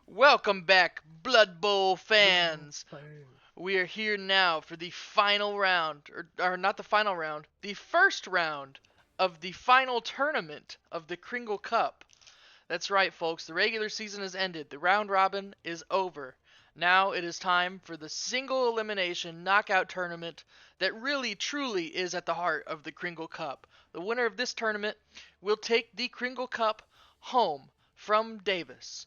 Welcome back, Blood Bowl fans. We are here now for the final round, or not the final round, the first round of the final tournament of the Kringle Cup. That's right, folks. The regular season has ended. The round robin is over. Now it is time for the single elimination knockout tournament that really truly is at the heart of the Kringle Cup. The winner of this tournament will take the Kringle Cup home from Davis.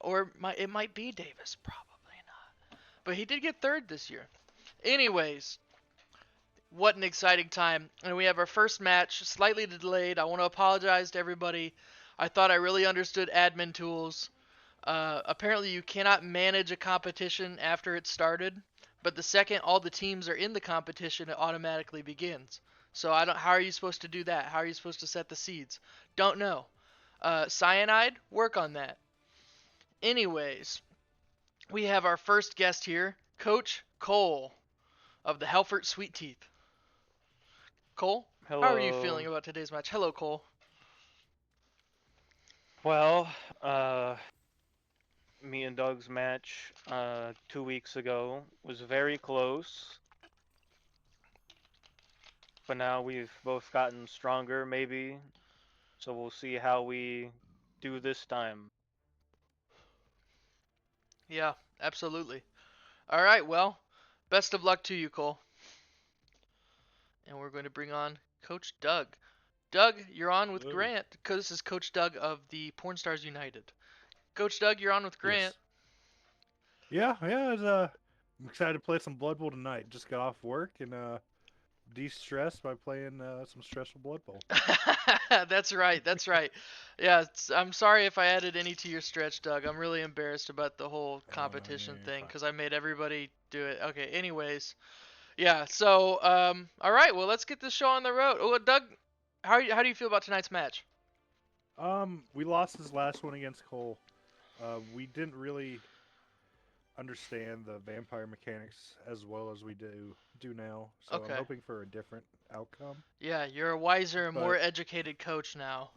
Or it might be Davis, probably not. But he did get third this year. Anyways, what an exciting time. And we have our first match, slightly delayed. I want to apologize to everybody. I thought I really understood admin tools. Apparently, you cannot manage a competition after it started, but the second all the teams are in the competition, it automatically begins. So I don't. How are you supposed to do that? How are you supposed to set the seeds? Don't know. Cyanide, work on that. Anyways, we have our first guest here, Coach Cole of the HELFURT SWEETTEETH. Cole, how are you feeling Hello. about today's match? Hello, Cole. Well, uh, me and Doug's match 2 weeks ago was very close, but now we've both gotten stronger, maybe. So we'll see how we do this time. Yeah, absolutely. All right, well, best of luck to you, Cole. And we're going to bring on Coach Doug. Doug, you're on with Hello. Grant, because this is Coach Doug of the Porn Stars United. Coach Doug, you're on with Grant. Yes. I'm excited to play some Blood Bowl tonight. Just got off work and de-stressed by playing some stressful Blood Bowl. That's right. That's right. Yeah, I'm sorry if I added any to your stretch, Doug. I'm really embarrassed about the whole Yeah, competition you're thing fine. because I made everybody do it. Okay. Anyways, yeah. So, all right. Well, let's get this show on the road. Oh, Doug, how do you feel about tonight's match? We lost this last one against Cole. We didn't really understand the vampire mechanics as well as we do now, so I'm Okay. hoping for a different outcome. Yeah, you're a wiser and more But educated coach now.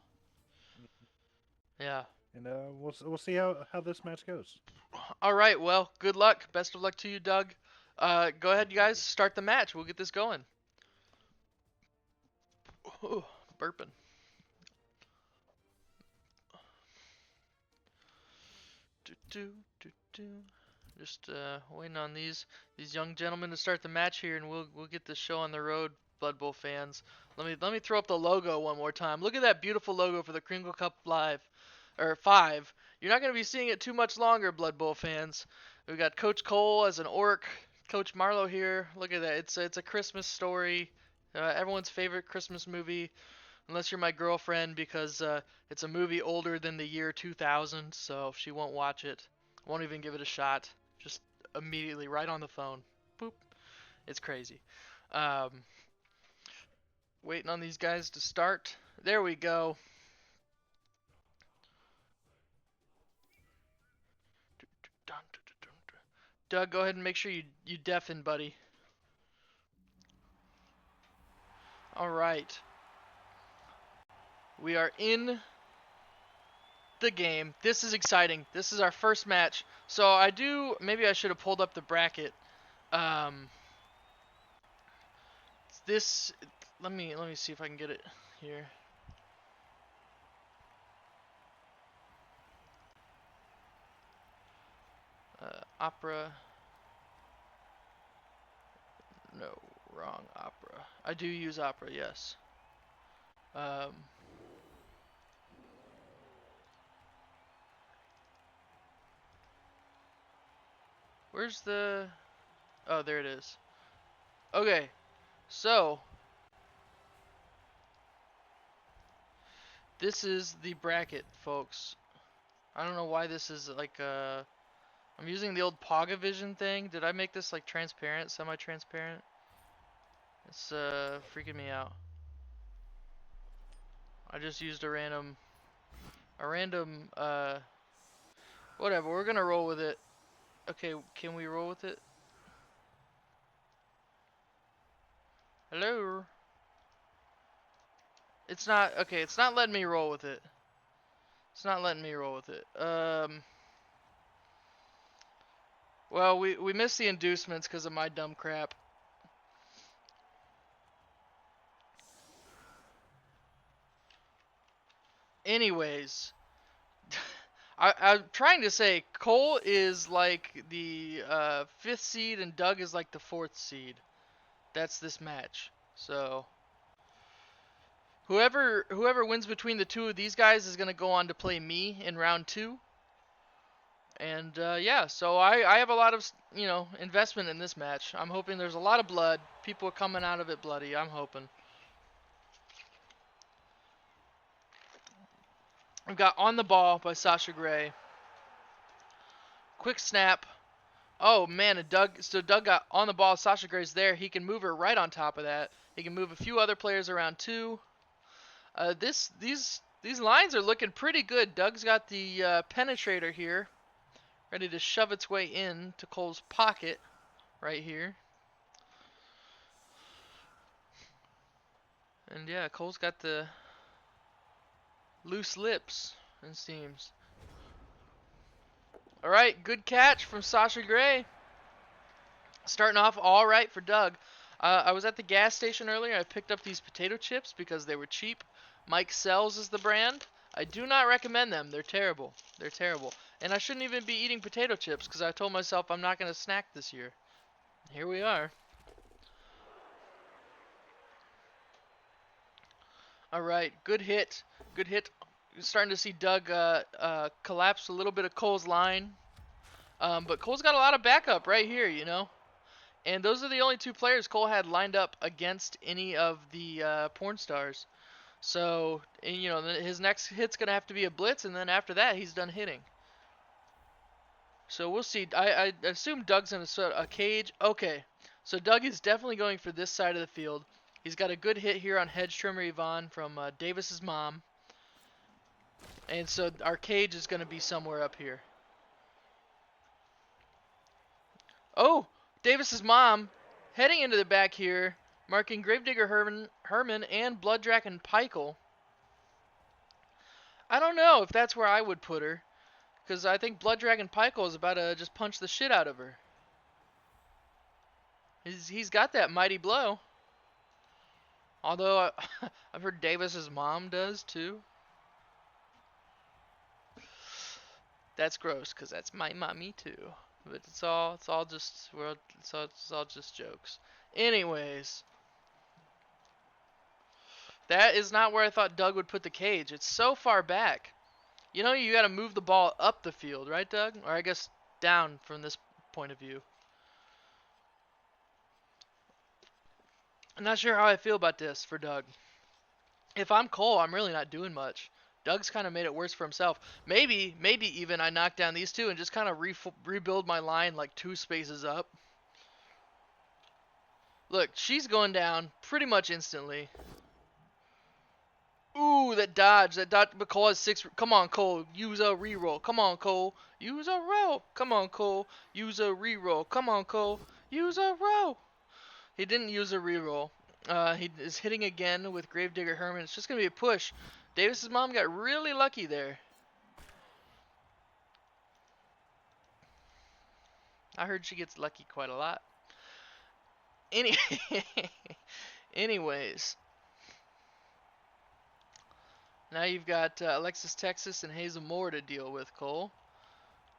Yeah. and we'll see how this match goes. All right. Well, good luck. Best of luck to you, Doug. Go ahead, you Thank guys. you. Start the match. We'll get this going. Ooh, burping. Do, do, do, do. Just waiting on these young gentlemen to start the match here, and we'll get this show on the road, Blood Bowl fans. Let me throw up the logo one more time. Look at that beautiful logo for the Kringle Cup Live, or 5. You're not gonna be seeing it too much longer, Blood Bowl fans. We got Coach Cole as an orc, Coach Marlowe here. Look at that. It's a Christmas story. Everyone's favorite Christmas movie, unless you're my girlfriend, because it's a movie older than the year 2000, so she won't watch it. Won't even give it a shot. Just immediately right on the phone. Boop. It's crazy. Um, Waiting on these guys to start. There we go. Doug, go ahead and make sure you deafen, buddy. All right. We are in the game. This is exciting. This is our first match. So maybe I should have pulled up the bracket. Um, this let me see if I can get it here. Opera. No, wrong opera. I do use opera, yes. Um, where's the? Oh, there it is. Okay, so this is the bracket, folks. I don't know why this is like I'm using the old Pagavision thing. Did I make this like transparent, semi-transparent? It's freaking me out. I just used a random whatever. We're gonna roll with it. Okay, can we roll with it? Hello. It's not okay. It's not letting me roll with it. It's not letting me roll with it. Well, we missed the inducements because of my dumb crap. Anyways, I'm trying to say Cole is like the 5th seed and Doug is like the 4th seed. That's this match. So whoever wins between the two of these guys is gonna go on to play me in round 2. And yeah, so I have a lot of investment in this match. I'm hoping there's a lot of blood. People are coming out of it bloody. I'm hoping. We've got On the Ball by Sasha Grey. Quick snap. Oh man, and Doug got On the Ball. Sasha Grey's there. He can move her right on top of that. He can move a few other players around too. These lines are looking pretty good. Doug's got the penetrator here, ready to shove its way in to Cole's pocket right here. And yeah, Cole's got the loose lips, it seems. Alright, good catch from Sasha Grey. Starting off all right for Doug. I was at the gas station earlier. I picked up these potato chips because they were cheap. Mike Sells is the brand. I do not recommend them. They're terrible. They're terrible. And I shouldn't even be eating potato chips because I told myself I'm not going to snack this year. Here we are. Alright, good hit. Good hit. You're starting to see Doug collapse a little bit of Cole's line. But Cole's got a lot of backup right here, you know. And those are the only two players Cole had lined up against any of the porn stars. So, you know, his next hit's going to have to be a blitz, and then after that, he's done hitting. So we'll see. I assume Doug's going to set a cage. Okay, so Doug is definitely going for this side of the field. He's got a good hit here on Hedge Trimmer Yvonne from Davis's mom. And so our cage is going to be somewhere up here. Oh, Davis's mom heading into the back here, marking Gravedigger Herman and Blood Dragon Peichel. I don't know if that's where I would put her, because I think Blood Dragon Peichel is about to just punch the shit out of her. He's got that mighty blow. Although I've heard Davis's mom does too. That's gross, because that's my mommy too. But it's all just jokes. Anyways, that is not where I thought Doug would put the cage. It's so far back. You know, you got to move the ball up the field, right, Doug? Or I guess down from this point of view. I'm not sure how I feel about this for Doug. If I'm Cole, I'm really not doing much. Doug's kind of made it worse for himself. Maybe even I knock down these two and just kind of rebuild my line like 2 spaces up. Look, she's going down pretty much instantly. Ooh, that dodge. But Cole has 6. Come on, Cole. Use a reroll. Come on, Cole. Use a roll. Come on, Cole. Use a reroll. Come on, Cole. Use a roll. He didn't use a reroll. He is hitting again with Gravedigger Herman. It's just going to be a push. Davis's mom got really lucky there. I heard she gets lucky quite a lot. Anyways. Now you've got Alexis Texas and Hazel Moore to deal with, Cole.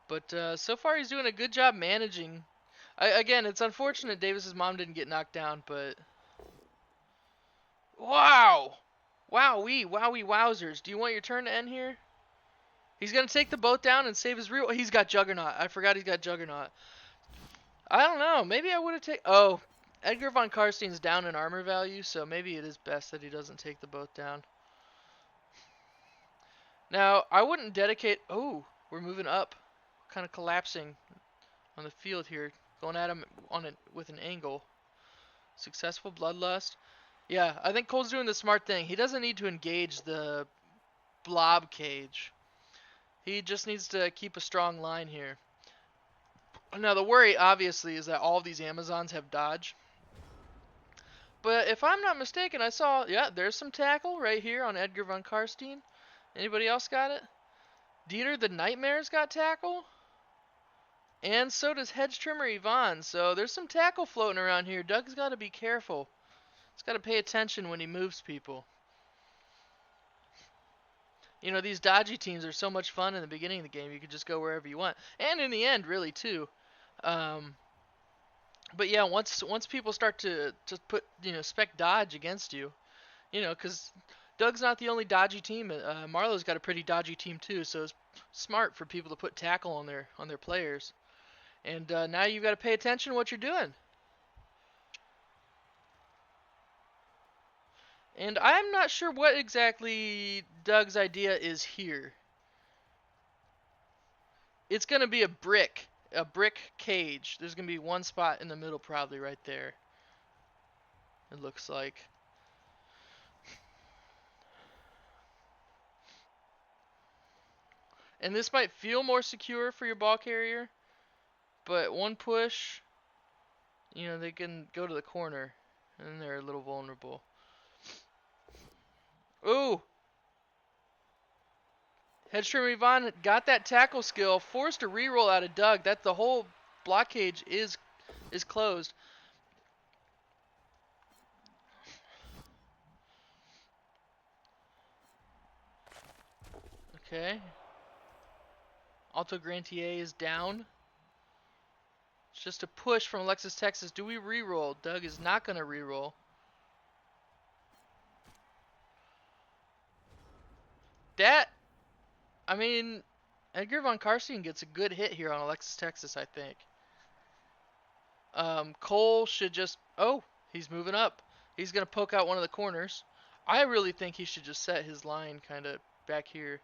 But so far he's doing a good job managing. Again, it's unfortunate Davis's mom didn't get knocked down, but... Wow! Wowee, wowzers. Do you want your turn to end here? He's going to take the boat down and save his real... He's got Juggernaut. I forgot he's got Juggernaut. I don't know. Maybe I would have taken... Oh, Edgar von Karstein's down in armor value, so maybe it is best that he doesn't take the boat down. Now, I wouldn't dedicate... Oh, we're moving up. Kind of collapsing on the field here. Going at him with an angle. Successful Bloodlust. Yeah, I think Cole's doing the smart thing. He doesn't need to engage the blob cage. He just needs to keep a strong line here. Now, the worry, obviously, is that all of these Amazons have dodge. But if I'm not mistaken, I saw... Yeah, there's some tackle right here on Edgar von Karstein. Anybody else got it? Dieter the Nightmare's got tackle. And so does hedge trimmer Yvonne. So there's some tackle floating around here. Doug's got to be careful. He's got to pay attention when he moves people. You know, these dodgy teams are so much fun in the beginning of the game. You could just go wherever you want. And in the end, really, too. But yeah, once people start to put, spec dodge against you, because Doug's not the only dodgy team. Marlo's got a pretty dodgy team, too. So it's smart for people to put tackle on their players. And now you've got to pay attention to what you're doing. And I'm not sure what exactly Doug's idea is here. It's going to be a brick cage. There's going to be one spot in the middle probably right there. It looks like. And this might feel more secure for your ball carrier, but one push, they can go to the corner, and they're a little vulnerable. Ooh! Hedge trimmer Yvonne got that tackle skill, forced a reroll out of Doug. That the whole block cage is closed. Okay. Alto Grantier is down. It's just a push from Alexis Texas. Do we reroll? Doug is not going to reroll. Edgar von Karstein gets a good hit here on Alexis Texas, I think. Cole should just... Oh, he's moving up. He's going to poke out one of the corners. I really think he should just set his line kind of back here.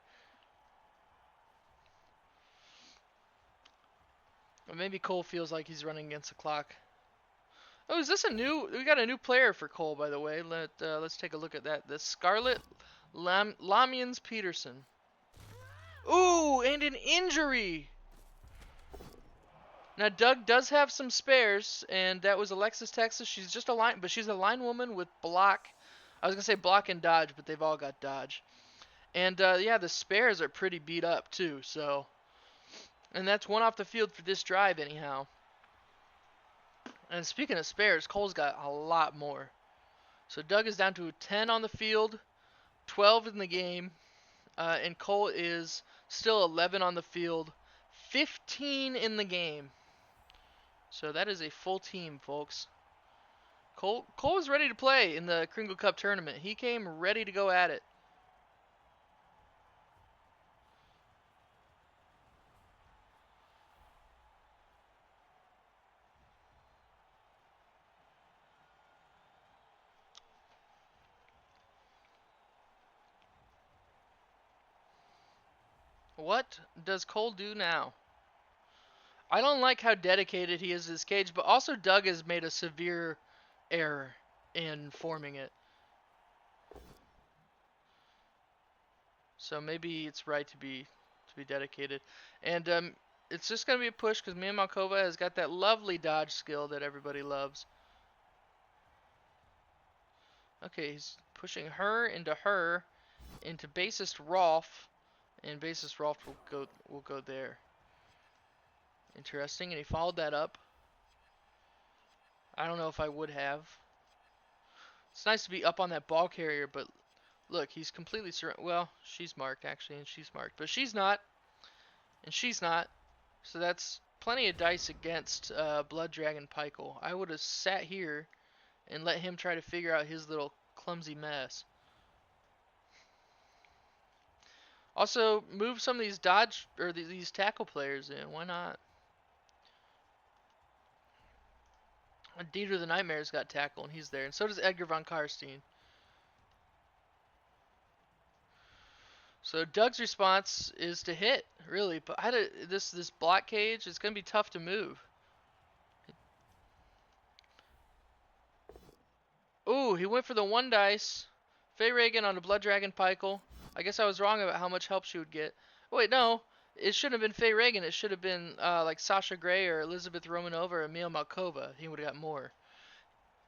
Or maybe Cole feels like he's running against the clock. Oh, is this a new... We got a new player for Cole, by the way. Let's take a look at that. The Scarlet Lamians Peterson. Ooh, and an injury! Now, Doug does have some spares, and that was Alexis Texas. She's just a line... But she's a line woman with block. I was going to say block and dodge, but they've all got dodge. And, yeah, the spares are pretty beat up, too, so... And that's one off the field for this drive, anyhow. And speaking of spares, Cole's got a lot more. So Doug is down to 10 on the field, 12 in the game, and Cole is still 11 on the field, 15 in the game. So that is a full team, folks. Cole is ready to play in the Kringle Cup tournament. He came ready to go at it. What does Cole do now? I don't like how dedicated he is to this cage, but also Doug has made a severe error in forming it. So maybe it's right to be dedicated. And it's just going to be a push because Mia Malkova has got that lovely dodge skill that everybody loves. Okay, he's pushing her into bassist Rolf. And bassist Rolf will go there. Interesting, and he followed that up. I don't know if I would have. It's nice to be up on that ball carrier, but look, he's completely surrounded. Well, she's marked actually, and she's marked, but she's not, and she's not. So that's plenty of dice against Blood Dragon Pykel. I would have sat here and let him try to figure out his little clumsy mess. Also, move some of these dodge or these tackle players in. Why not? Dieter the Nightmare's got tackle, and he's there, and so does Edgar von Karstein. So Doug's response is to hit, really, but this block cage is going to be tough to move. Ooh, he went for the one dice. Faye Reagan on the Blood Dragon Pykel. I guess I was wrong about how much help she would get. Oh, wait, no. It shouldn't have been Faye Reagan. It should have been like Sasha Grey or Elizabeth Romanova or Emil Malkova. He would have got more.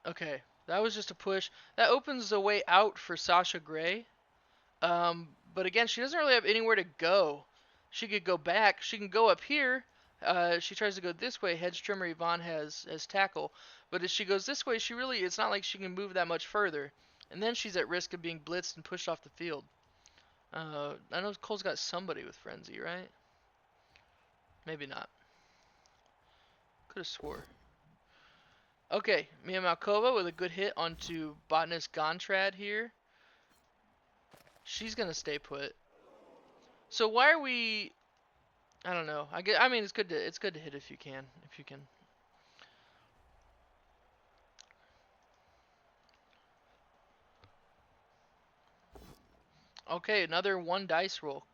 Okay, that was just a push. That opens the way out for Sasha Grey. But again, she doesn't really have anywhere to go. She could go back. She can go up here, She tries to go this way. Hedge trimmer Yvonne has tackle, but as she goes this way, it's not like she can move that much further, and then she's at risk of being blitzed and pushed off the field. I know Cole's got somebody with frenzy, right? Maybe not. Could have swore. Okay, Mia Malkova with a good hit onto Botanist Gontrad here. She's gonna stay put. So why are we? I don't know. I mean, it's good to hit if you can. Okay, another 1 dice roll.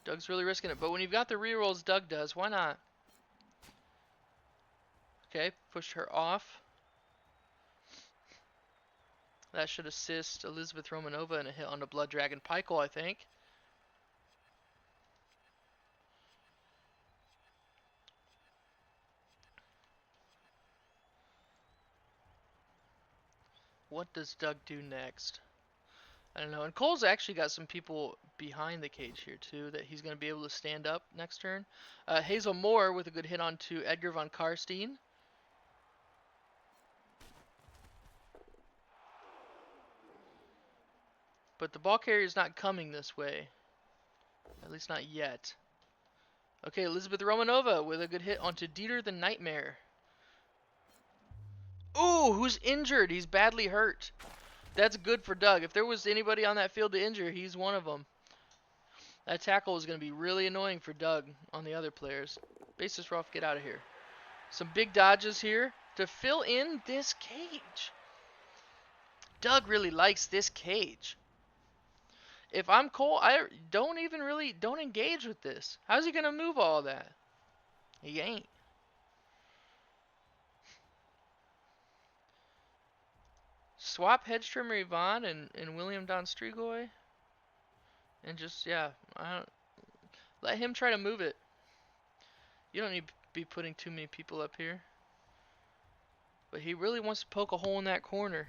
Doug's really risking it, but when you've got the rerolls Doug does, why not? Okay, pushed her off. That should assist Elizabeth Romanova in a hit on the Blood Dragon Pykel, I think. What does Doug do next? I don't know. And Cole's actually got some people behind the cage here, too, that he's going to be able to stand up next turn. Hazel Moore with a good hit onto Edgar von Karstein. But the ball carrier's not coming this way. At least not yet. Okay, Elizabeth Romanova with a good hit onto Dieter the Nightmare. Ooh, who's injured? He's badly hurt. That's good for Doug. If there was anybody on that field to injure, he's one of them. That tackle is going to be really annoying for Doug on the other players. Basis Ruff, get out of here. Some big dodges here to fill in this cage. Doug really likes this cage. If I'm Cole, I don't engage with this. How's he going to move all that? He ain't. Swap Hedge Trimmer Yvonne and William Don Strigoi. And just, yeah, let him try to move it. You don't need to be putting too many people up here. But he really wants to poke a hole in that corner.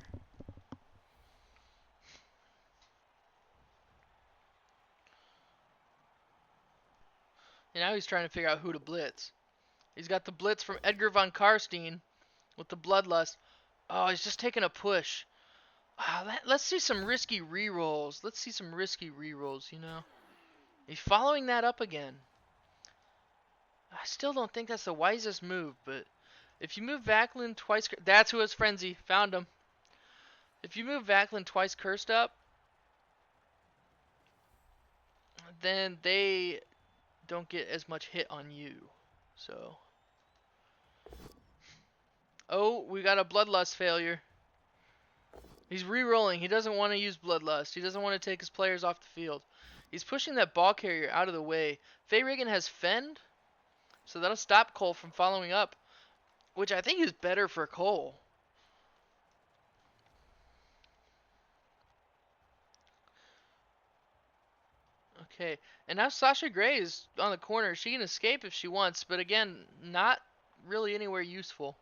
And now he's trying to figure out who to blitz. He's got the blitz from Edgar von Karstein with the Bloodlust. Oh, he's just taking a push. Let's see some risky rerolls. You know. He's following that up again. I still don't think that's the wisest move, but if you move Vaclin twice... That's who has Frenzy. Found him. If you move Vaclin twice cursed up, then they don't get as much hit on you. So... Oh, we got a Bloodlust failure. He's re-rolling. He doesn't want to use Bloodlust. He doesn't want to take his players off the field. He's pushing that ball carrier out of the way. Faye Reagan has Fend, so that'll stop Cole from following up, which I think is better for Cole. Okay, and now Sasha Grey is on the corner. She can escape if she wants, but again, not really anywhere useful.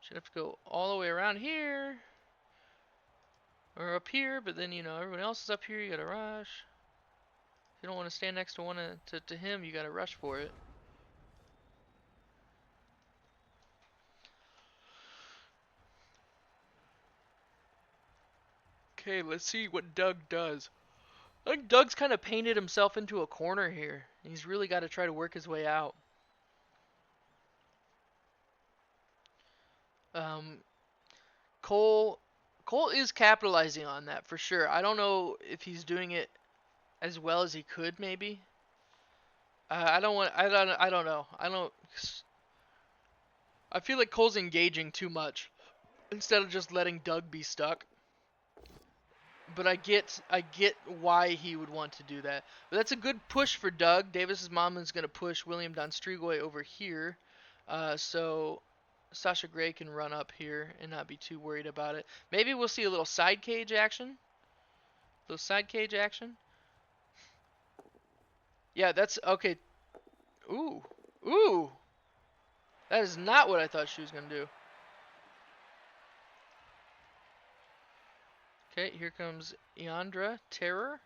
She'd have to go all the way around here. Or up here, but then, you know, everyone else is up here, you gotta rush. If you don't want to stand next to him, you gotta rush for it. Okay, let's see what Doug does. I think Doug's kind of painted himself into a corner here. He's really got to try to work his way out. Cole is capitalizing on that for sure. I don't know if he's doing it as well as he could, maybe. I don't know. I feel like Cole's engaging too much instead of just letting Doug be stuck. But I get why he would want to do that. But that's a good push for Doug. Davis's mom is going to push William Don Strigoi over here. So Sasha Grey can run up here and not be too worried about it. Maybe we'll see a little side cage action. Yeah, that's okay. Ooh. That is not what I thought she was going to do. Okay, here comes Eandra Terror.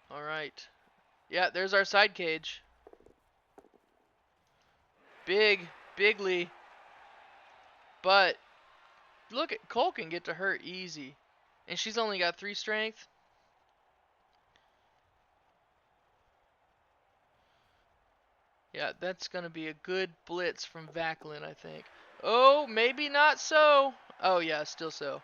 All right. Yeah, there's our side cage. Bigly. But look at Cole can get to her easy. And she's only got 3 strength. Yeah, that's going to be a good blitz from Vaclin, I think. Oh, maybe not so. Oh, yeah, still so.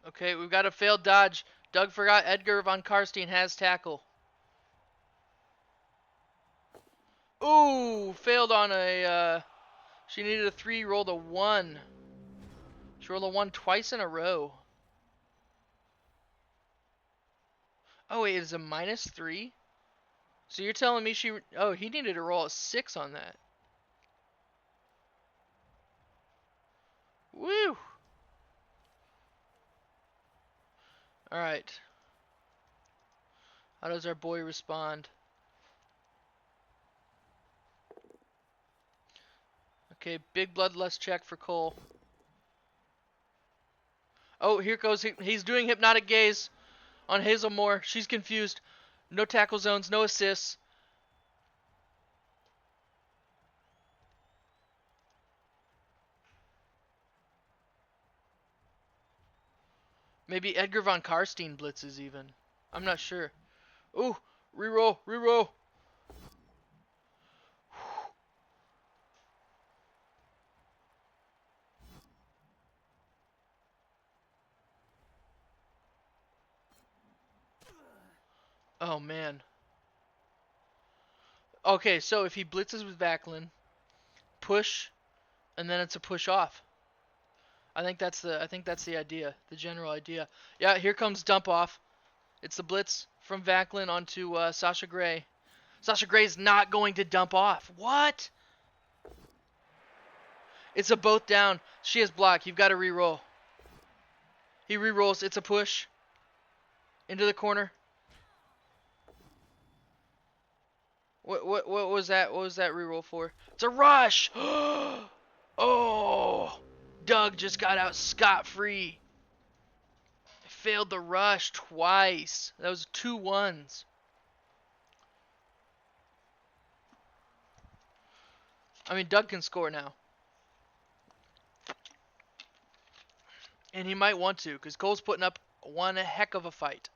Okay, we've got a failed dodge. Doug forgot Edgar von Karstein has tackle. Ooh, failed on a, she needed a 3, rolled a 1. She rolled a 1 twice in a row. Oh, wait, it's a -3? So you're telling me she, oh, he needed to roll a 6 on that. Woo! Alright. How does our boy respond? Okay, big bloodlust check for Cole. Oh, here goes, he's doing hypnotic gaze on Hazelmore. She's confused. No tackle zones, no assists. Maybe Edgar von Karstein blitzes even. I'm not sure. Ooh, reroll. Oh, man. Okay, so if he blitzes with Vaclin, push, and then it's a push off. I think that's the idea, the general idea. Yeah, here comes dump off. It's the blitz from Vaclin onto Sasha Grey. Sasha Grey's not going to dump off. What? It's a both down. She has block. You've got to re-roll. He re-rolls. It's a push. Into the corner. What was that? What was that re-roll for? It's a rush! Oh! Doug just got out scot-free. Failed the rush twice. That was 2 1s. I mean, Doug can score now. And he might want to, because Cole's putting up one heck of a fight.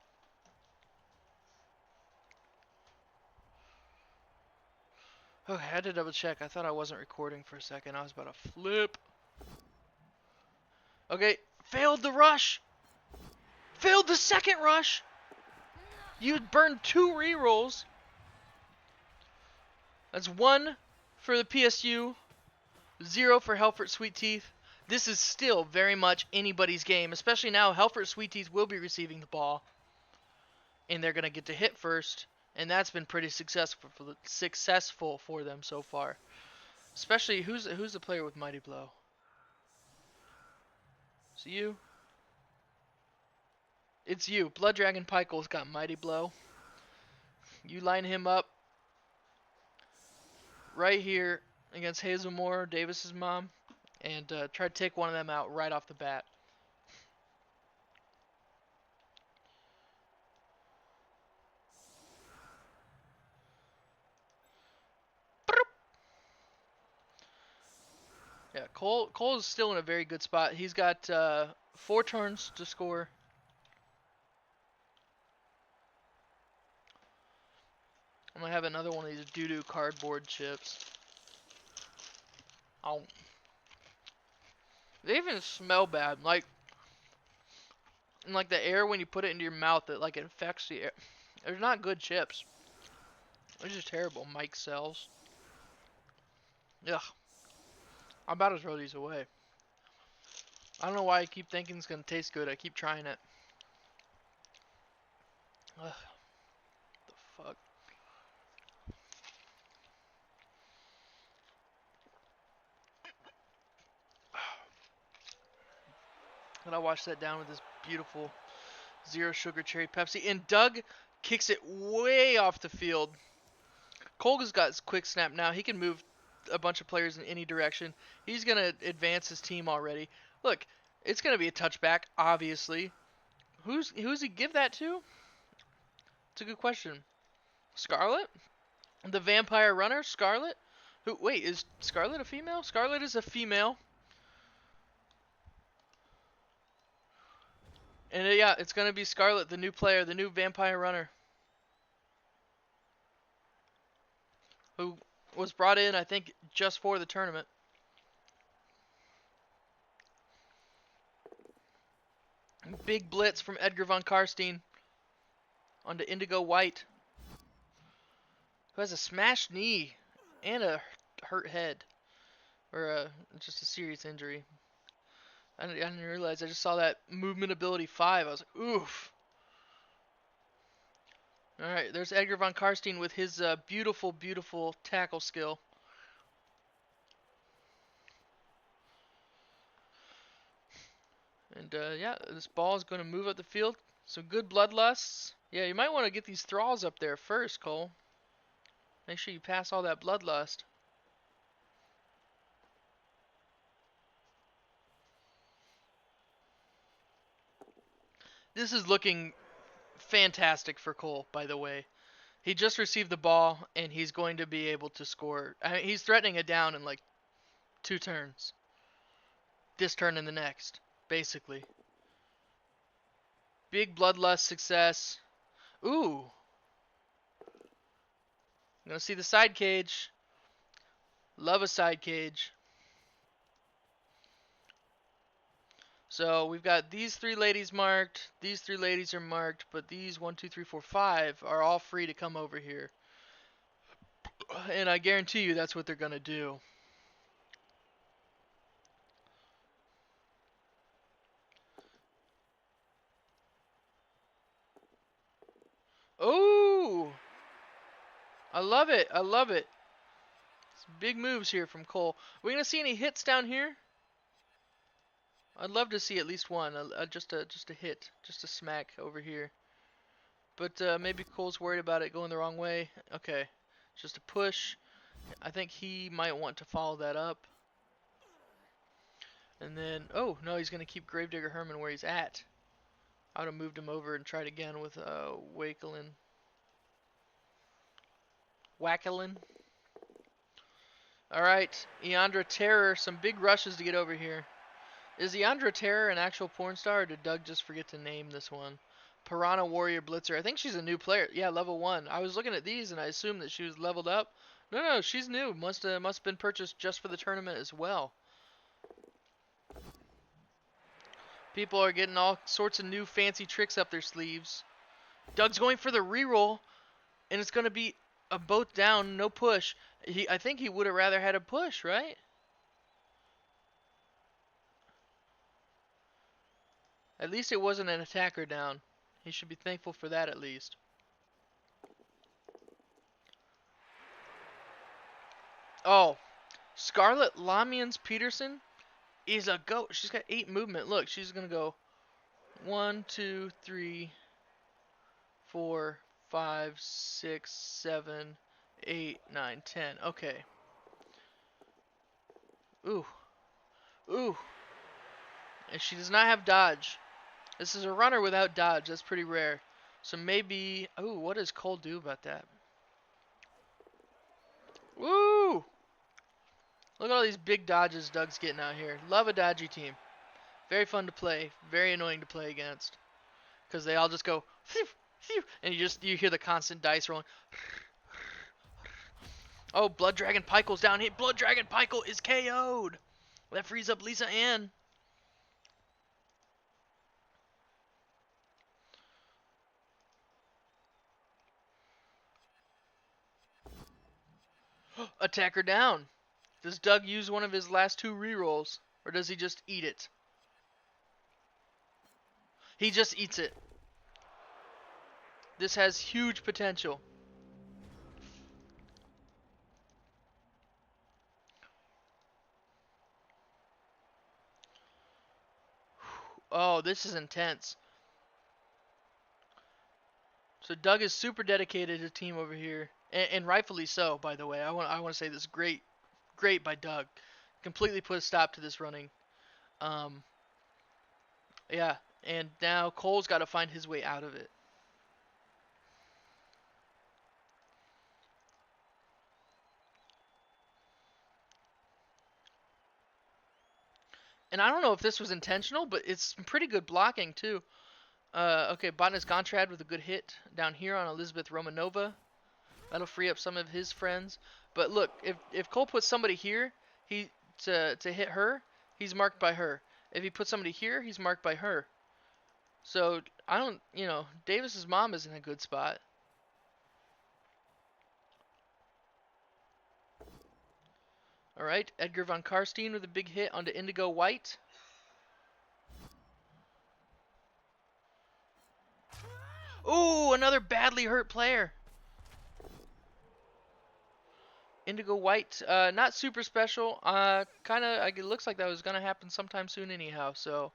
Okay, I had to double check. I thought I wasn't recording for a second. I was about to flip. Okay, failed the rush. Failed the second rush. You burned 2 rerolls. That's 1 for the PSU, 0 for HELFURT SWEETTEETH. This is still very much anybody's game, especially now HELFURT SWEETTEETH will be receiving the ball. And they're going to get to hit first. And that's been pretty successful for them so far. Especially, who's the player with Mighty Blow? Is it you? It's you. Blood Dragon Pykel's got Mighty Blow. You line him up right here against Hazelmore, Davis's mom, and try to take one of them out right off the bat. Yeah, Cole is still in a very good spot. He's got 4 turns to score. I'm gonna have another one of these doo-doo cardboard chips. Oh. They even smell bad. Like the air when you put it into your mouth, it like infects the air. They're not good chips. They're just terrible. Mike sells. Ugh. I'm about to throw these away. I don't know why I keep thinking it's gonna taste good. I keep trying it. Ugh. The fuck. And I'll wash that down with this beautiful zero sugar cherry Pepsi. And Doug kicks it way off the field. Colga's got his quick snap now. He can move a bunch of players in any direction. He's going to advance his team already. Look, it's going to be a touchback, obviously. Who's he give that to? It's a good question. Scarlet? The vampire runner? Scarlet? Wait, is Scarlet a female? Scarlet is a female. And yeah, it's going to be Scarlet, the new player, the new vampire runner. Who was brought in, I think, just for the tournament. Big blitz from Edgar von Karstein onto Indigo White, who has a smashed knee and a hurt head, or just a serious injury. I didn't realize. I just saw that movement ability 5. I was like, oof. All right, there's Edgar von Karstein with his beautiful, beautiful tackle skill. And yeah, this ball is going to move up the field. Some good bloodlusts. Yeah, you might want to get these thralls up there first, Cole. Make sure you pass all that bloodlust. This is looking fantastic for Cole, by the way. He just received the ball, and he's going to be able to score. I mean, he's threatening a down in like 2 turns. This turn and the next, basically. Big bloodlust success. Ooh. I'm going to see the side cage. Love a side cage. So we've got these 3 ladies marked. These 3 ladies are marked, but these 1, 2, 3, 4, 5 are all free to come over here. And I guarantee you that's what they're going to do. Oh! I love it. I love it. Some big moves here from Cole. Are we going to see any hits down here? I'd love to see at least one. Just a hit. Just a smack over here. But maybe Cole's worried about it going the wrong way. Okay. Just a push. I think he might want to follow that up. And then, oh, no, he's going to keep Gravedigger Herman where he's at. I would have moved him over and tried again with Wakelin. Wackelin. Alright, Eandra Terror. Some big rushes to get over here. Is Eandra Terror an actual porn star, or did Doug just forget to name this one? Piranha Warrior Blitzer. I think she's a new player. Yeah, level 1. I was looking at these and I assumed that she was leveled up. No, she's new. Must have been purchased just for the tournament as well. People are getting all sorts of new fancy tricks up their sleeves. Doug's going for the reroll, and it's going to be a both down, no push. I think he would have rather had a push, right? At least it wasn't an attacker down. He should be thankful for that at least. Oh, Scarlett Lamians Peterson is a goat. She's got 8 movement. Look, she's going to go 1, 2, 3, 4, 5, 6, 7, 8, 9, 10. Okay. Ooh. Ooh. And she does not have dodge. This is a runner without dodge. That's pretty rare. So maybe... Ooh, what does Cole do about that? Woo! Look at all these big dodges Doug's getting out here. Love a dodgy team. Very fun to play. Very annoying to play against. Because they all just go... Phew, phew, and you hear the constant dice rolling. Oh, Blood Dragon Pykel's down here. Blood Dragon Pykel is KO'd. That frees up Lisa Ann. Attacker down. Does Doug use one of his last 2 rerolls? Or does he just eat it? He just eats it. This has huge potential. Oh, this is intense. So Doug is super dedicated to the team over here, and rightfully so. By the way, I want to say this great by Doug. Completely put a stop to this running. Um, yeah, and now Cole's got to find his way out of it. And I don't know if this was intentional, but it's pretty good blocking too. Okay, Botanist Gontrad with a good hit down here on Elizabeth Romanova. That'll free up some of his friends. But look, if Cole puts somebody here, he to hit her, he's marked by her. If he puts somebody here, he's marked by her. So I don't, Davis's mom is in a good spot. All right, Edgar von Karstein with a big hit onto Indigo White. Ooh, another badly hurt player. Indigo White, not super special. It looks like that was gonna happen sometime soon anyhow. So,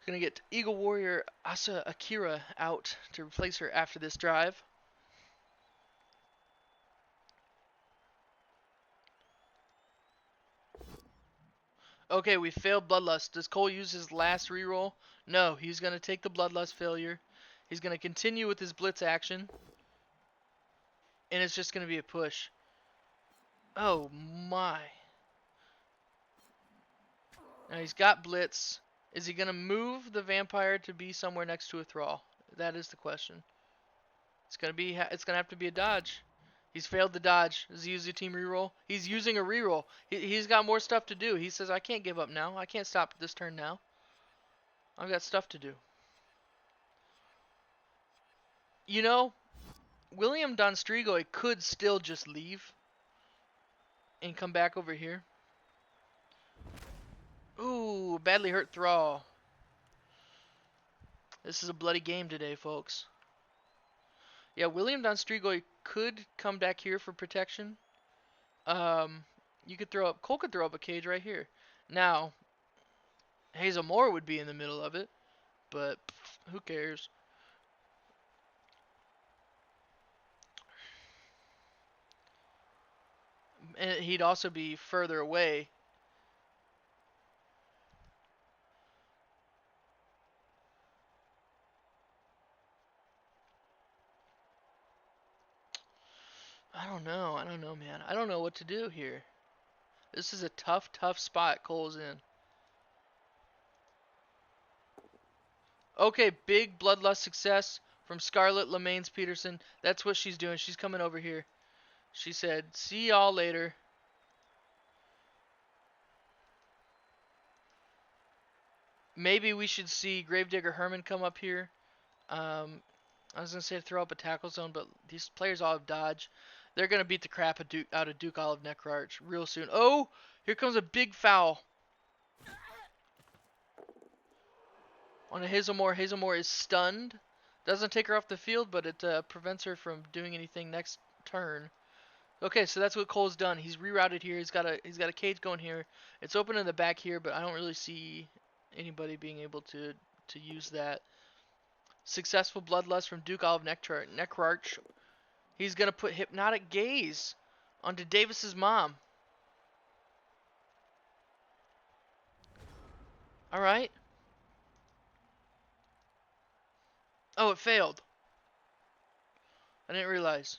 gonna get Eagle Warrior Asa Akira out to replace her after this drive. Okay, we failed Bloodlust. Does Cole use his last reroll? No, he's gonna take the Bloodlust failure. He's gonna continue with his Blitz action, and it's just gonna be a push. Oh my. Now he's got Blitz. Is he going to move the vampire to be somewhere next to a thrall? That is the question. It's going to have to be a dodge. He's failed the dodge. Does he use a team reroll? He's using a reroll. He's got more stuff to do. He says, I can't give up now. I can't stop this turn now. I've got stuff to do. You know, William Don Strigoi could still just leave and come back over here. Ooh, badly hurt thrall. This is a bloody game today, folks. Yeah, William Don Strigoi could come back here for protection. Cole could throw up a cage right here. Now, Hazel Moore would be in the middle of it, but who cares? And he'd also be further away. I don't know, man. I don't know what to do here. This is a tough spot Cole's in. Okay, big Bloodlust success from Scarlett Lemaines Peterson. That's what she's doing. She's coming over here. She said, see y'all later. Maybe we should see Gravedigger Herman come up here. I was going to say throw up a tackle zone, but these players all have dodge. They're going to beat the crap out of Duke Olive Necroarch real soon. Oh, here comes a big foul. On a Hazelmore. Hazelmore is stunned. Doesn't take her off the field, but it prevents her from doing anything next turn. Okay, so that's what Cole's done. He's rerouted here. He's got a cage going here. It's open in the back here, but I don't really see anybody being able to use that. Successful Bloodlust from Duke Olive Necroarch. He's going to put Hypnotic Gaze onto Davis's mom. Alright. Oh, it failed. I didn't realize.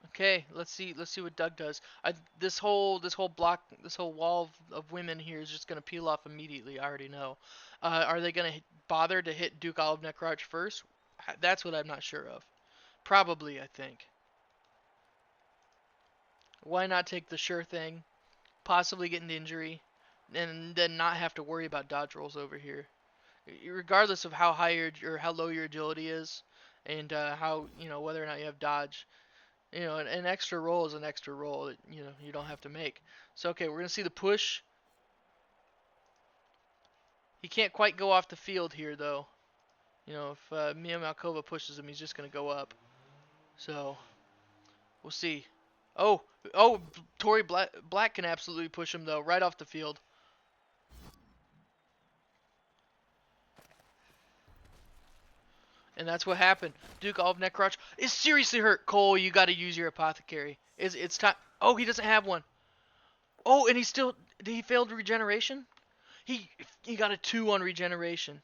Okay, let's see what Doug does. This whole wall of women here is just gonna peel off immediately. I already know. Are they gonna bother to hit Duke Olive Necroarch first? That's what I'm not sure of. Probably, I think. Why not take the sure thing? Possibly get an injury, and then not have to worry about dodge rolls over here. Regardless of how high or how low your agility is, and how whether or not you have dodge. An extra roll is an extra roll that, you don't have to make. So, okay, we're going to see the push. He can't quite go off the field here, though. If Mia Malkova pushes him, he's just going to go up. So, We'll see. Oh, Tory Black can absolutely push him though, right off the field. And that's what happened. Duke of Necrotch is seriously hurt. Cole, you got to use your apothecary. It's time. Oh, he doesn't have one. Oh, and he failed regeneration? He got a 2 on regeneration.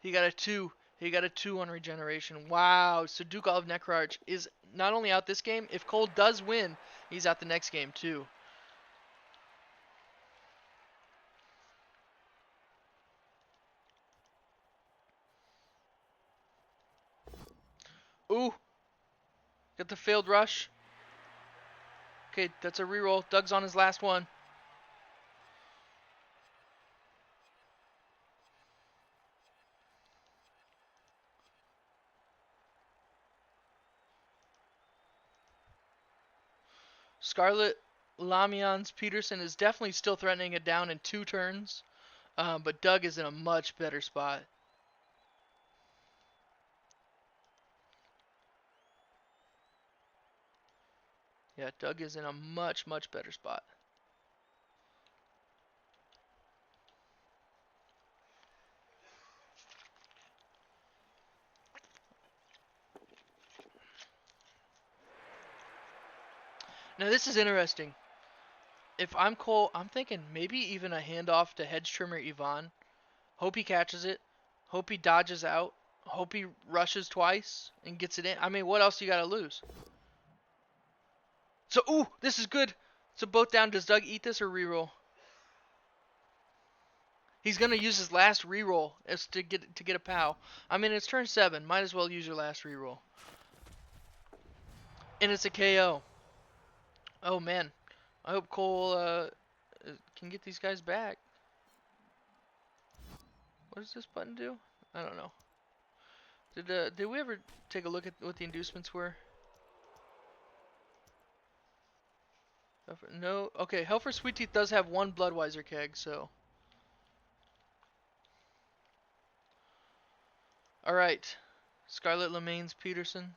He got a 2. He got a 2 on regeneration. Wow. So Duke of Necrotch is not only out this game, if Cole does win, he's out the next game too. Ooh. Got the failed rush. Okay, that's a reroll. Doug's on his last one. Scarlet Lamian's Peterson is definitely still threatening it down in 2 turns. But Doug is in a much better spot. Yeah, Doug is in a much, much better spot. Now this is interesting. If I'm Cole, I'm thinking maybe even a handoff to Hedge Trimmer Yvonne. Hope he catches it. Hope he dodges out. Hope he rushes twice and gets it in. I mean, what else you gotta lose? So, ooh, this is good. So both down. Does Doug eat this or reroll? He's gonna use his last reroll as to get a POW. I mean, it's turn 7. Might as well use your last reroll. And it's a KO. Oh man, I hope Cole can get these guys back. What does this button do? I don't know. Did we ever take a look at what the inducements were? No. Okay, HELFURT SWEETTEETH does have 1 Bloodweiser keg, so. All right, Scarlet Lemaines Peterson.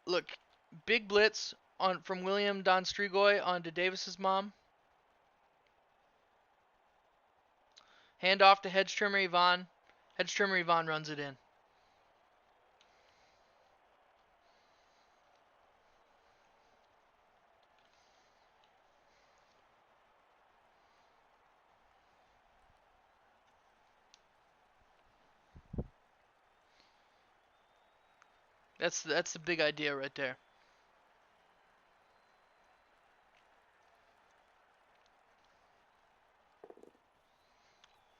Look, big blitz on from William Don Strigoi onto Davis's mom. Hand off to Hedge Trimmer Yvonne. Hedge Trimmer Yvonne runs it in. That's the big idea right there.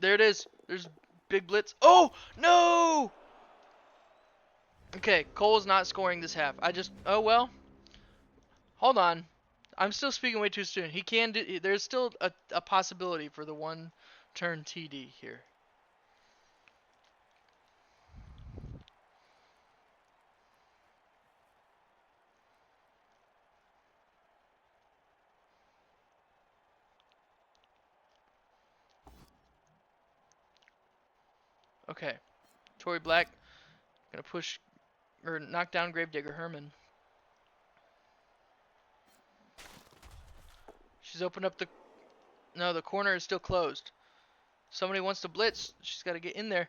There it is. There's big blitz. Oh no! Okay, Cole's not scoring this half. Oh well. Hold on. I'm still speaking way too soon. He can do. There's still a possibility for the 1 turn TD here. Okay. Tory Black gonna push or knock down Gravedigger Herman. She's opened up the. No, the corner is still closed. Somebody wants to blitz. She's got to get in there.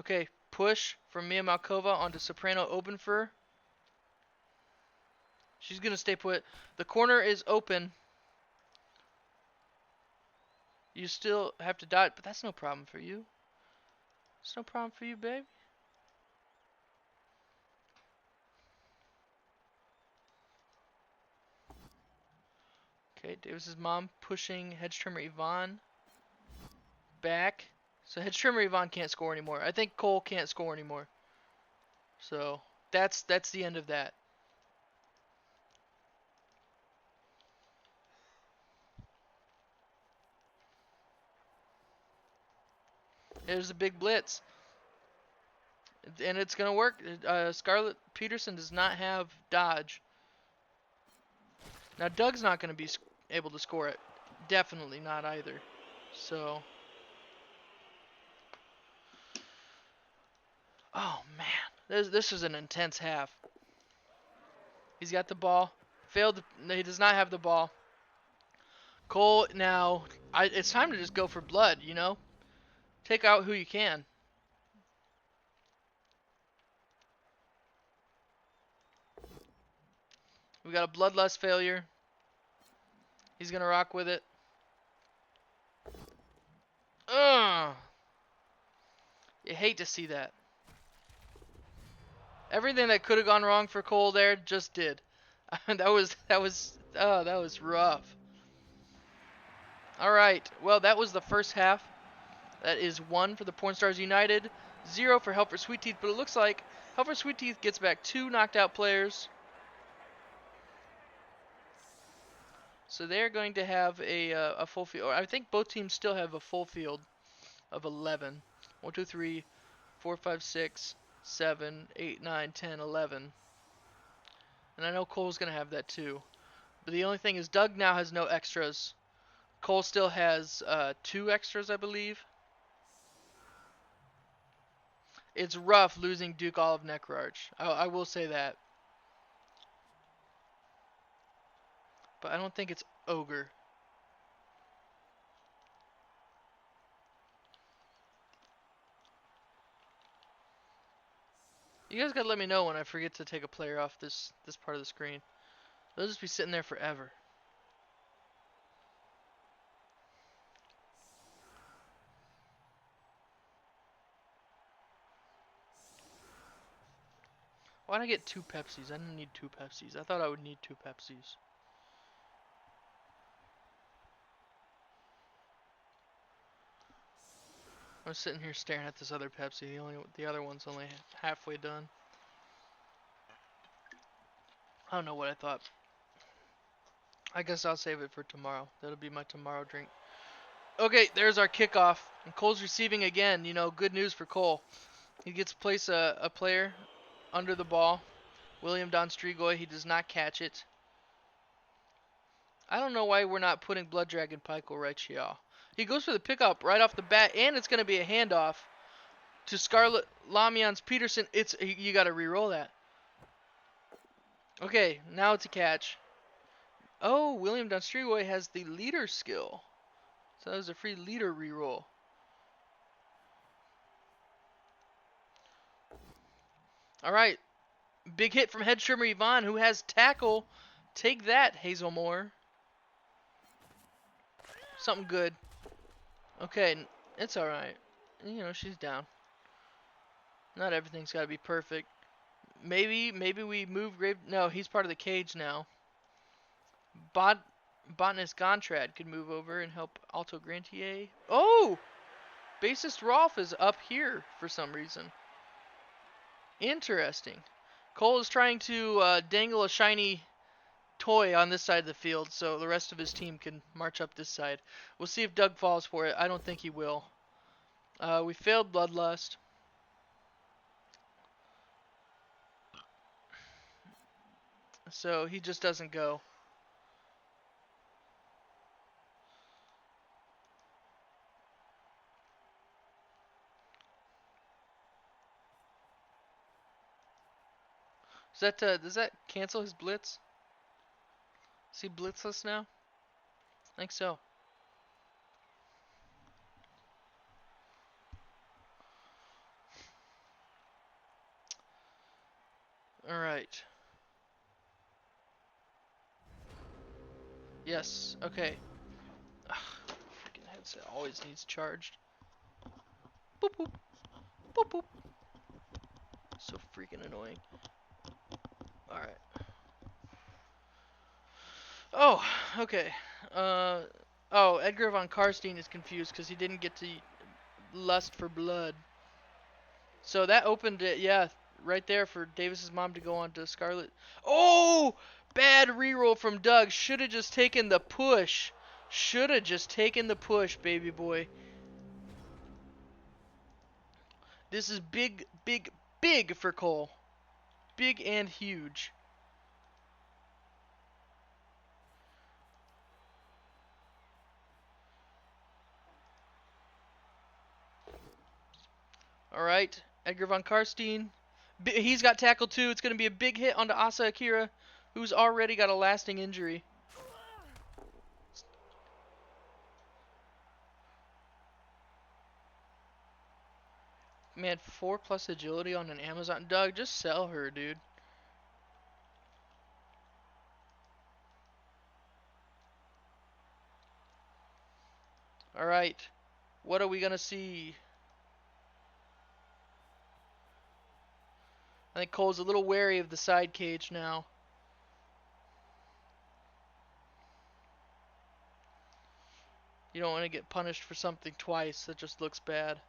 Okay, push from Mia Malkova onto Soprano Obenfer. She's gonna stay put. The corner is open. You still have to dodge, but that's no problem for you. It's no problem for you, babe. Okay, Davis's mom pushing Hedge Trimmer Yvonne back. So Hedge Trimmer Yvonne can't score anymore. I think Cole can't score anymore. So that's the end of that. There's a big blitz. And it's going to work. Scarlet Peterson does not have dodge. Now, Doug's not going to be able to score it. Definitely not either. So, Oh man, this is an intense half. He's got the ball. Failed. He does not have the ball. Cole now. It's time to just go for blood. You know, take out who you can. We got a bloodlust failure. He's gonna rock with it. Ugh. You hate to see that. Everything that could have gone wrong for Cole there just did. that was rough. All right. Well, that was the first half. That is 1 for the Porn Stars United, 0 for HELFURT SWEETTEETH. But it looks like HELFURT SWEETTEETH gets back 2 knocked out players. So they're going to have a full field. I think both teams still have a full field of 11. 1, 2, 3, 4, 5, 6, 7, 8, 9, 10, 11. And I know Cole's going to have that too. But the only thing is Doug now has no extras. Cole still has 2 extras, I believe. It's rough losing Duke Olive Necrarch. I will say that. But I don't think it's Ogre. You guys gotta let me know when I forget to take a player off this part of the screen. They'll just be sitting there forever. Why'd I get 2 Pepsis? I didn't need 2 Pepsis. I thought I would need 2 Pepsis. I was sitting here staring at this other Pepsi. The other one's only halfway done. I don't know what I thought. I guess I'll save it for tomorrow. That'll be my tomorrow drink. Okay, there's our kickoff. And Cole's receiving again. You know, good news for Cole. He gets to place a player under the ball. William Don Strigoi, he does not catch it. I don't know why we're not putting Blood Dragon Pyko right here. He goes for the pickup right off the bat, and it's going to be a handoff to Scarlet Lamians Peterson. You got to re-roll that. Okay, now it's a catch. Oh, William Don Strigoi has the leader skill. So that was a free leader re-roll. All right. Big hit from Head Shrimmer Yvonne, who has tackle. Take that, Hazelmore. Something good. Okay, it's alright. You know, she's down. Not everything's got to be perfect. Maybe we move Grave... No, he's part of the cage now. Botanist Gontrad could move over and help Alto Grantier. Oh! Bassist Rolf is up here for some reason. Interesting. Cole is trying to dangle a shiny toy on this side of the field so the rest of his team can march up this side. We'll see if Doug falls for it. I don't think he will. We failed Bloodlust. So he just doesn't go. Does that cancel his blitz? Is he blitzless now? I think so. Alright. Yes, okay. Ugh, freaking headset always needs charged. Boop boop. Boop boop. So freaking annoying. Alright. Oh, okay. Oh, Edgar von Karstein is confused because he didn't get to lust for blood. So that opened it, yeah, right there for Davis's mom to go on to Scarlet. Oh! Bad reroll from Doug. Should have just taken the push. Should have just taken the push, baby boy. This is big, big, big for Cole. Big and huge. Alright. Edgar von Karstein. He's got tackle too. It's going to be a big hit onto Asa Akira, who's already got a lasting injury. Man, 4+ agility on an Amazon. Doug, just sell her, dude. Alright. What are we going to see? I think Cole's a little wary of the side cage now. You don't want to get punished for something twice. That just looks bad.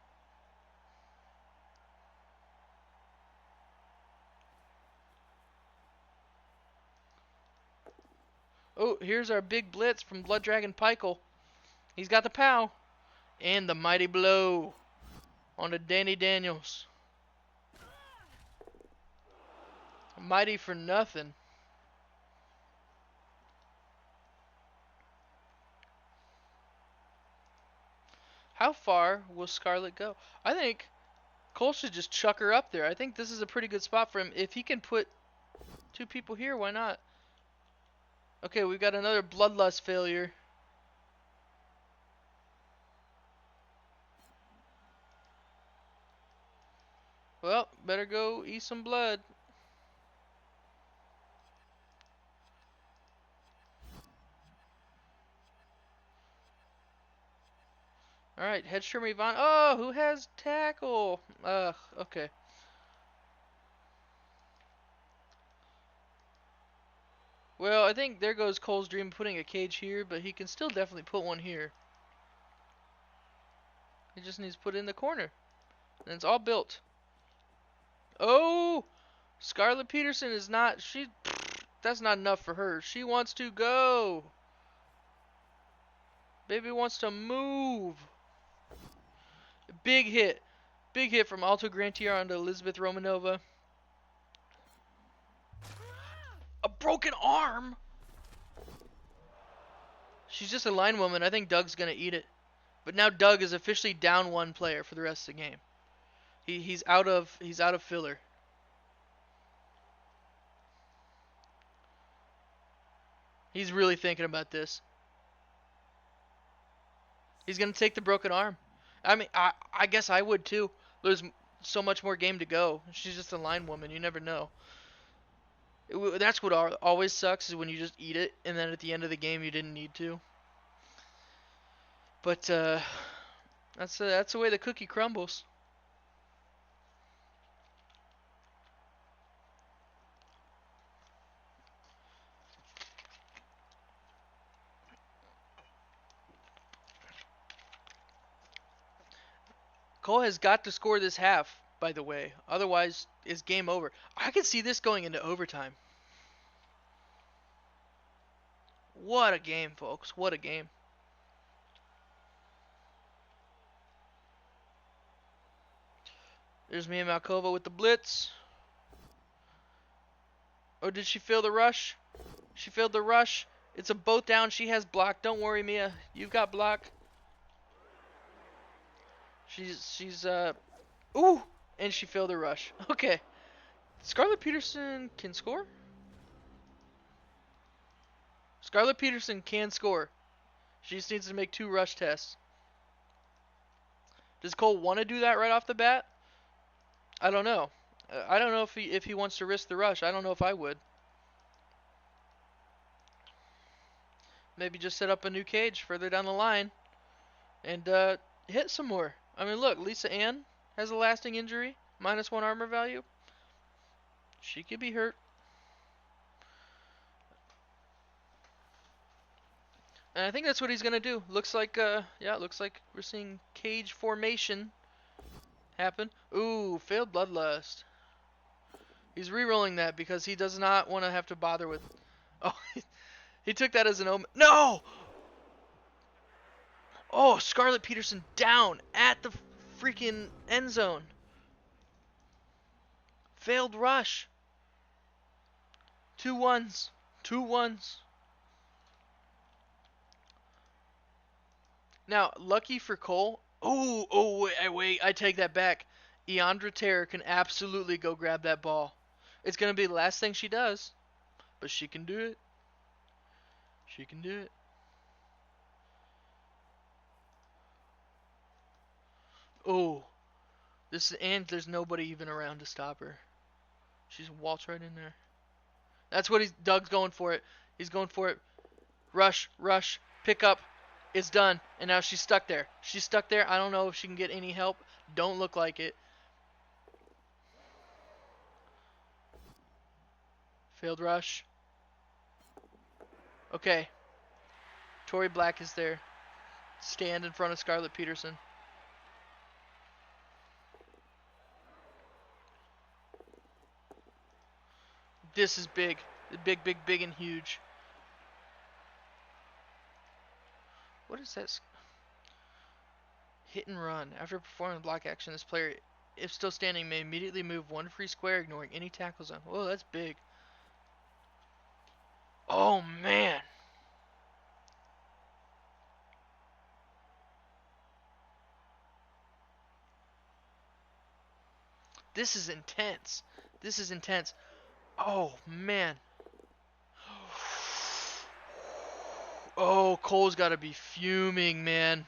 Oh, here's our big blitz from Blood Dragon Pykel. He's got the POW. And the mighty blow onto Danny Daniels. Mighty for nothing. How far will Scarlet go? I think Cole should just chuck her up there. I think this is a pretty good spot for him. If he can put 2 people here, why not? Okay, we've got another Bloodlust failure. Well, better go eat some blood. Alright, Hedstrom Yvonne. Oh, who has tackle? Okay. Well, I think there goes Cole's dream putting a cage here, but he can still definitely put one here. He just needs to put it in the corner. And it's all built. Oh! Scarlett Peterson is not... That's not enough for her. She wants to go. Baby wants to move. Big hit. Big hit from Alto Grantier onto Elizabeth Romanova. A broken arm? She's just a line woman. I think Doug's going to eat it. But now Doug is officially down 1 player for the rest of the game. He's out of filler. He's really thinking about this. He's going to take the broken arm. I mean, I guess I would too. There's so much more game to go. She's just a line woman. You never know. That's what always sucks, is when you just eat it, and then at the end of the game you didn't need to. But that's the way the cookie crumbles. Cole has got to score this half, by the way. Otherwise, it's game over. I can see this going into overtime. What a game, folks. What a game. There's Mia Malkova with the blitz. Oh, did she fail the rush? She failed the rush. It's a both down. She has block. Don't worry, Mia. You've got block. She's ooh, and she failed the rush. Okay. Scarlett Peterson can score? Scarlett Peterson can score. She just needs to make 2 rush tests. Does Cole want to do that right off the bat? I don't know. I don't know if he wants to risk the rush. I don't know if I would. Maybe just set up a new cage further down the line and hit some more. I mean, look, Lisa Ann has a lasting injury, -1 armor value. She could be hurt. And I think that's what he's gonna do. Looks like, yeah, it looks like we're seeing cage formation happen. Ooh, failed bloodlust. He's re-rolling that because he does not want to have to bother with. Oh, he took that as an omen. No! Oh, Scarlett Peterson down at the freaking end zone. Failed rush. 2 ones. 2 ones. Now, lucky for Cole. Oh, wait, I take that back. Eandra Terror can absolutely go grab that ball. It's going to be the last thing she does, but she can do it. She can do it. Oh, and there's nobody even around to stop her. She's waltzed right in there. That's what Doug's going for it. He's going for it. Rush, rush, pick up. It's done. And now she's stuck there. She's stuck there. I don't know if she can get any help. Don't look like it. Failed rush. Okay. Tori Black is there. Stand in front of Scarlett Peterson. This is big. Big, big, big and huge. What is that? Hit and run. After performing block action, this player, if still standing, may immediately move one free square, ignoring any tackle zone. Whoa, that's big. Oh, man. This is intense. This is intense. Oh, man. Oh, Cole's got to be fuming, man.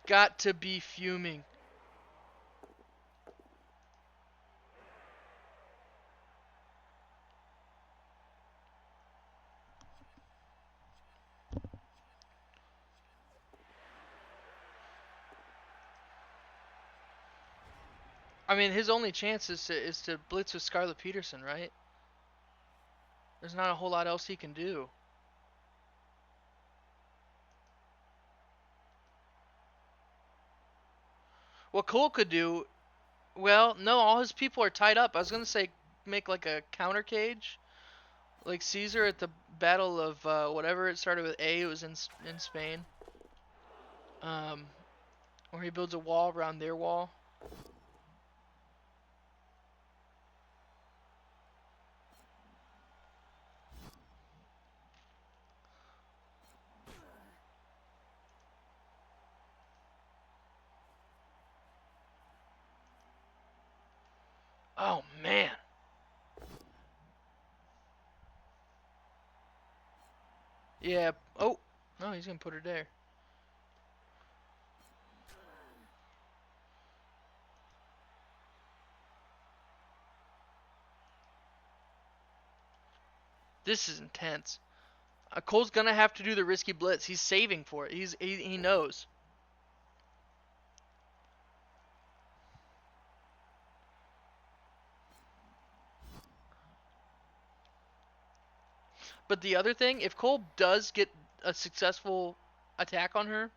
Got to be fuming. I mean, his only chance is to blitz with Scarlett Peterson, right? There's not a whole lot else he can do. What Cole could do, well, no, all his people are tied up. I was gonna say make like a counter cage, like Caesar at the Battle of whatever it started with A. It was in Spain. Where he builds a wall around their wall. Oh man. Yeah. Oh. No, he's gonna put her there. This is intense. Cole's gonna have to do the risky blitz. He's saving for it. He knows. But the other thing, if Cole does get a successful attack on her,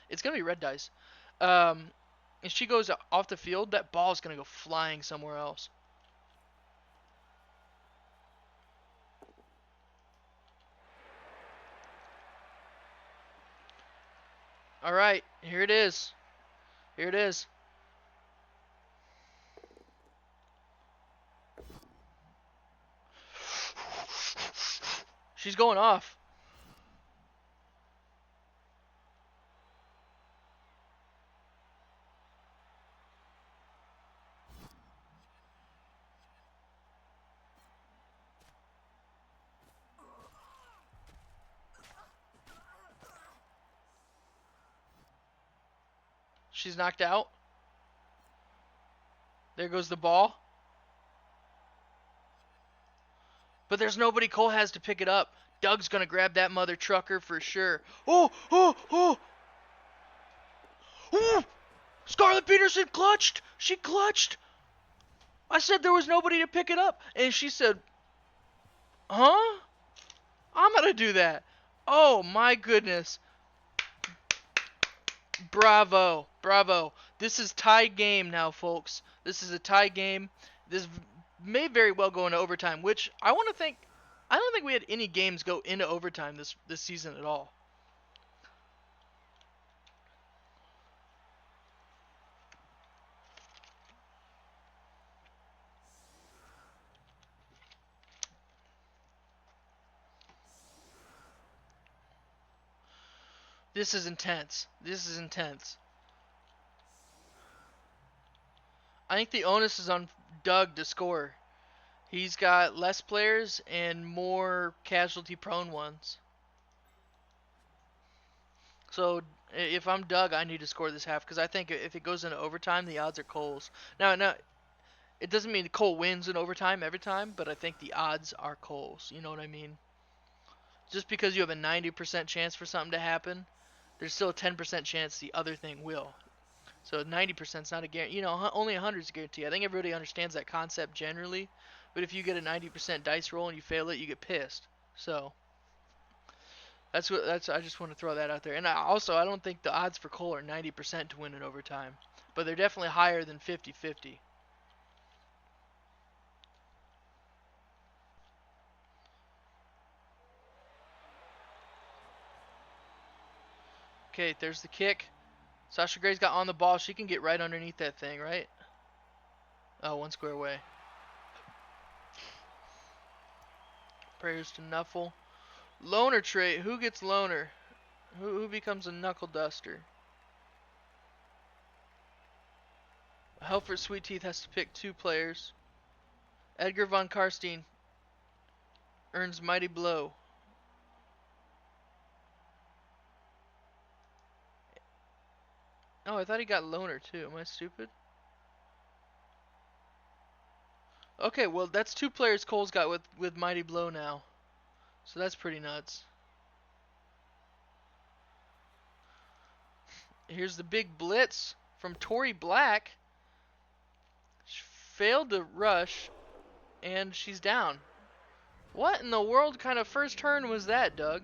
it's gonna be red dice. If she goes off the field, that ball is gonna go flying somewhere else. All right, here it is. Here it is. She's going off. She's knocked out. There goes the ball. But there's nobody Cole has to pick it up. Doug's gonna grab that mother trucker for sure. Oh, oh, oh! Ooh! Scarlett Peterson clutched! She clutched! I said there was nobody to pick it up. And she said, huh? I'm gonna do that. Oh my goodness. Bravo. Bravo. This is tie game now, folks. This is a tie game. This may very well go into overtime, which I don't think we had any games go into overtime this season at all. This is intense. This is intense. I think the onus is on Doug to score. He's got less players and more casualty-prone ones. So if I'm Doug, I need to score this half because I think if it goes into overtime, the odds are Cole's. Now, it doesn't mean Cole wins in overtime every time, but I think the odds are Cole's. You know what I mean? Just because you have a 90% chance for something to happen, there's still a 10% chance the other thing will. So 90% is not a guarantee. You know, only 100 is a guarantee. I think everybody understands that concept generally. But if you get a 90% dice roll and you fail it, you get pissed. So that's. I just want to throw that out there. And I don't think the odds for Cole are 90% to win in overtime, but they're definitely higher than 50-50. Okay, there's the kick. Sasha Gray's got on the ball. She can get right underneath that thing, right? Oh, one square away. Prayers to Nuffle. Loner trait. Who gets loner? Who becomes a knuckle duster? HELFURT SWEETTEETH has to pick 2 players. Edgar von Karstein earns Mighty Blow. Oh, I thought he got loner too. Am I stupid? Okay, well that's 2 players Cole's got with Mighty Blow now. So that's pretty nuts. Here's the big blitz from Tori Black. She failed to rush, and she's down. What in the world kind of first turn was that, Doug?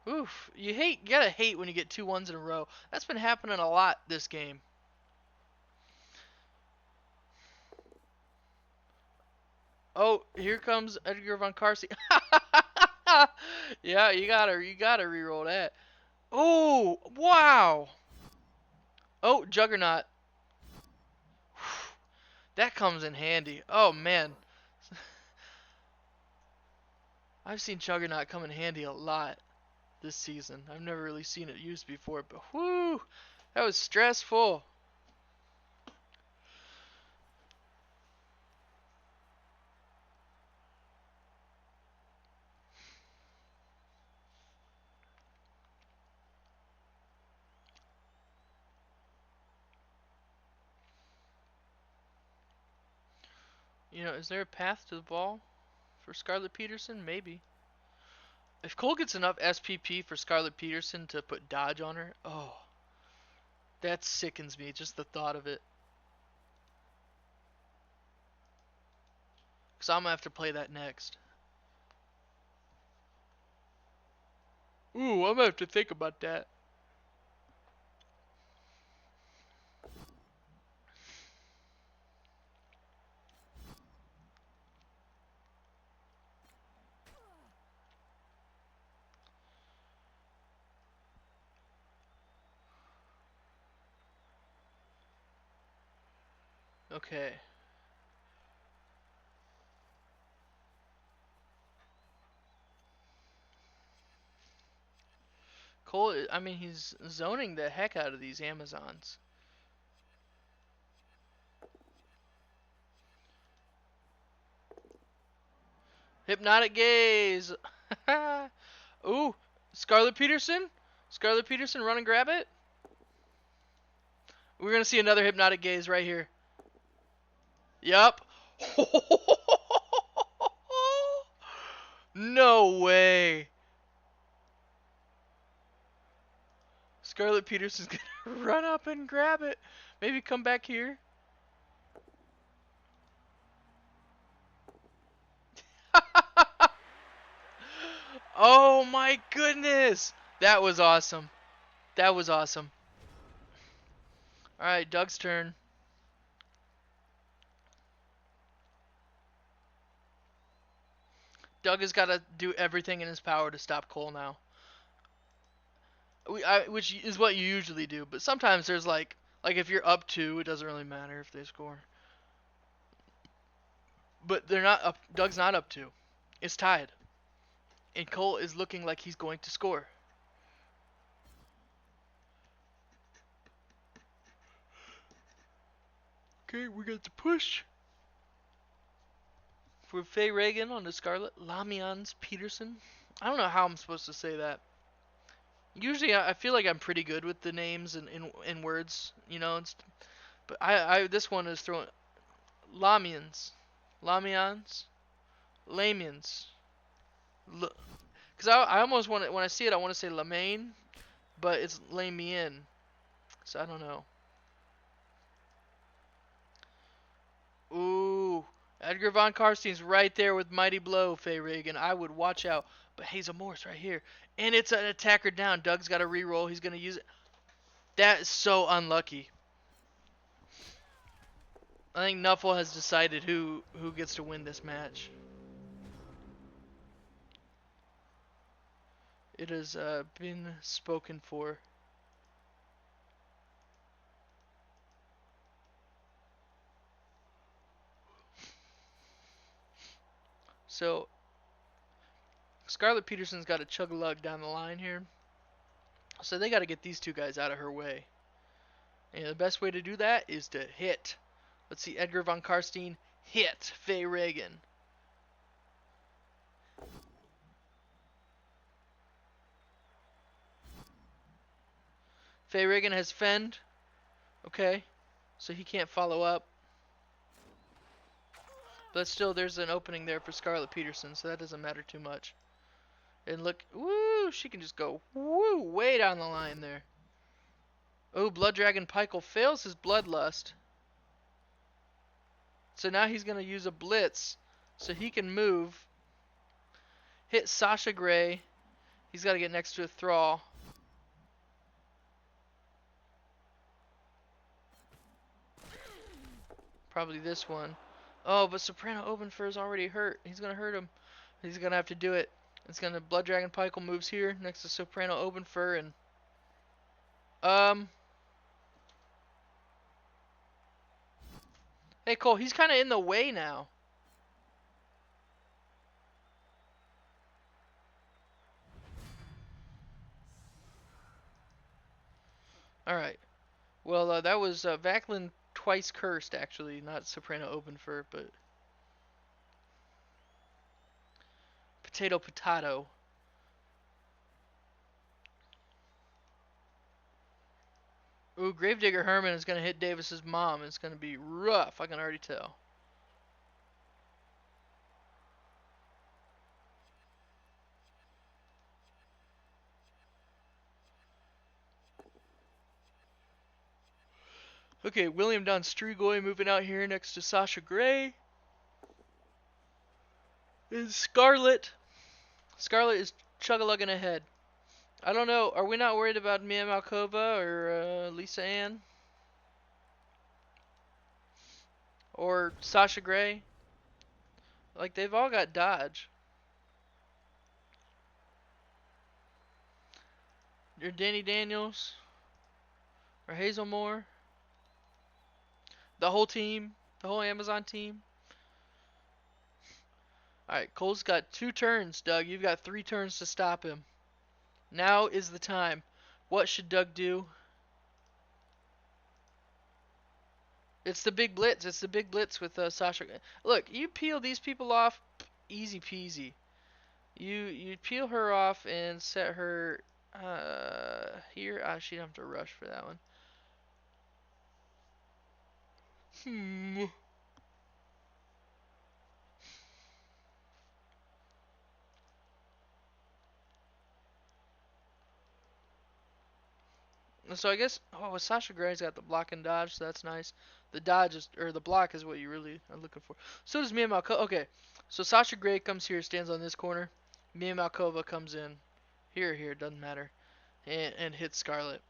Oof, you gotta hate when you get 2 ones in a row. That's been happening a lot this game. Oh, here comes Edgar von Karstein. Yeah, you gotta re-roll that. Oh, wow. Oh, Juggernaut. That comes in handy. Oh man, I've seen Juggernaut come in handy a lot this season. I've never really seen it used before, but whoo, that was stressful. You know, is there a path to the ball for Scarlett Peterson? Maybe. If Cole gets enough SPP for Scarlett Peterson to put dodge on her, oh, that sickens me, just the thought of it. Because I'm going to have to play that next. Ooh, I'm going to have to think about that. Okay. Cole, I mean, he's zoning the heck out of these Amazons. Hypnotic gaze. Ooh, Scarlett Peterson. Scarlett Peterson, run and grab it. We're gonna see another hypnotic gaze right here. Yup. No way. Scarlett Peterson's gonna run up and grab it. Maybe come back here. Oh my goodness. That was awesome. That was awesome. Alright, Doug's turn. Doug has got to do everything in his power to stop Cole now. Which is what you usually do, but sometimes there's like if you're up 2, it doesn't really matter if they score. But they're not up. Doug's not up 2. It's tied. And Cole is looking like he's going to score. Okay, we got the push for Faye Reagan on the Scarlet. Lamians Peterson. I don't know how I'm supposed to say that. Usually I feel like I'm pretty good with the names and in words, you know. But I this one is throwing Lamians. Lamians. Lamians. Because I almost want to, when I see it, I want to say Lamaine, but it's Lamien. So I don't know. Ooh. Edgar Von Karstein's right there with Mighty Blow, Faye Reagan. I would watch out. But Hazel Morris right here. And it's an attacker down. Doug's got a reroll. He's going to use it. That is so unlucky. I think Nuffle has decided who gets to win this match. It has been spoken for. So, Scarlett Peterson's got a chug-a-lug down the line here. So they got to get these two guys out of her way. And the best way to do that is to hit. Let's see Edgar Von Karstein hit Faye Reagan. Faye Reagan has fend. Okay. So he can't follow up. But still, there's an opening there for Scarlett Peterson, so that doesn't matter too much. And look, woo, she can just go, woo, way down the line there. Oh, Blood Dragon Pykel fails his Bloodlust. So now he's going to use a Blitz, so he can move. Hit Sasha Grey. He's got to get next to a Thrall. Probably this one. Oh, but Soprano Openfur is already hurt. He's going to hurt him. He's going to have to do it. It's going to Blood Dragon Pykel moves here next to Soprano Openfur and hey Cole, he's kind of in the way now. All right. Well, that was Vaclin twice cursed actually, not Soprano Openfur, but Potato. Ooh, Gravedigger Herman is going to hit Davis's mom. It's going to be rough. I can already tell. Okay, William Don Strigoi moving out here next to Sasha Grey. And Scarlett. Scarlett is chug-a-lugging ahead. I don't know. Are we not worried about Mia Malkova or Lisa Ann? Or Sasha Grey? Like, they've all got dodge. Or Danny Daniels. Or Hazel Moore. The whole team. The whole Amazon team. Alright, Cole's got 2 turns, Doug. You've got 3 turns to stop him. Now is the time. What should Doug do? It's the big blitz. It's the big blitz with Sasha. Look, you peel these people off, easy peasy. You peel her off and set her here. She'd have to rush for that one. So I guess, oh, Sasha Gray's got the block and dodge, so that's nice. The dodge is, or the block is what you really are looking for. So does Mia Malkova. Okay, so Sasha Grey comes here, stands on this corner. Mia Malkova comes in. Here, doesn't matter. And hits Scarlet.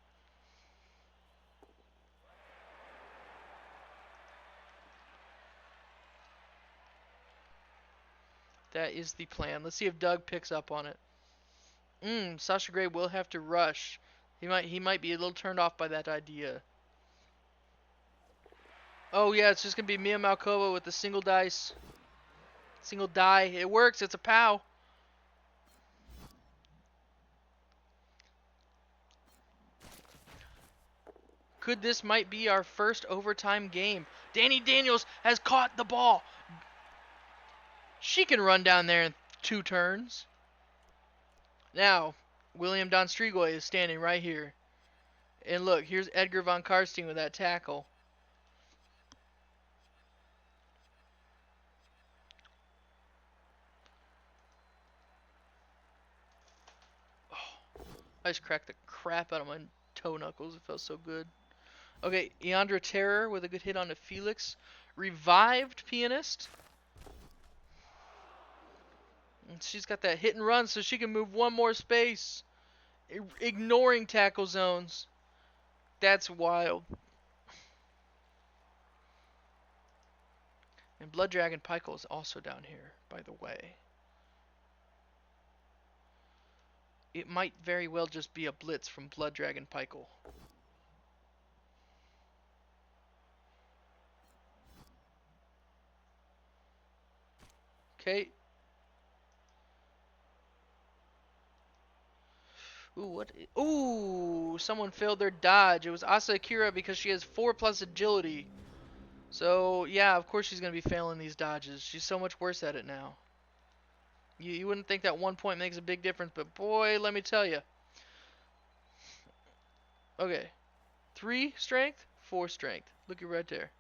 That is the plan. Let's see if Doug picks up on it. Sasha Grey will have to rush. He might be a little turned off by that idea. Oh yeah, it's just gonna be Mia Malkova with the single dice. Single die. It works, it's a POW. Could this might be our first overtime game? Danny Daniels has caught the ball. She can run down there in 2 turns. Now, William Don Strigoy is standing right here. And look, here's Edgar von Karstein with that tackle. Oh, I just cracked the crap out of my toe knuckles. It felt so good. Okay, Eandra Terror with a good hit on to Felix. Revived Pianist. And she's got that hit and run so she can move one more space. Ignoring tackle zones. That's wild. And Blood Dragon Pykel is also down here, by the way. It might very well just be a blitz from Blood Dragon Pykel. Okay. Ooh, what? Ooh, someone failed their dodge. It was Asa Akira because she has 4+ agility. So, yeah, of course she's going to be failing these dodges. She's so much worse at it now. You wouldn't think that 1 point makes a big difference, but boy, let me tell you. Okay. 3 strength, 4 strength. Look at right there.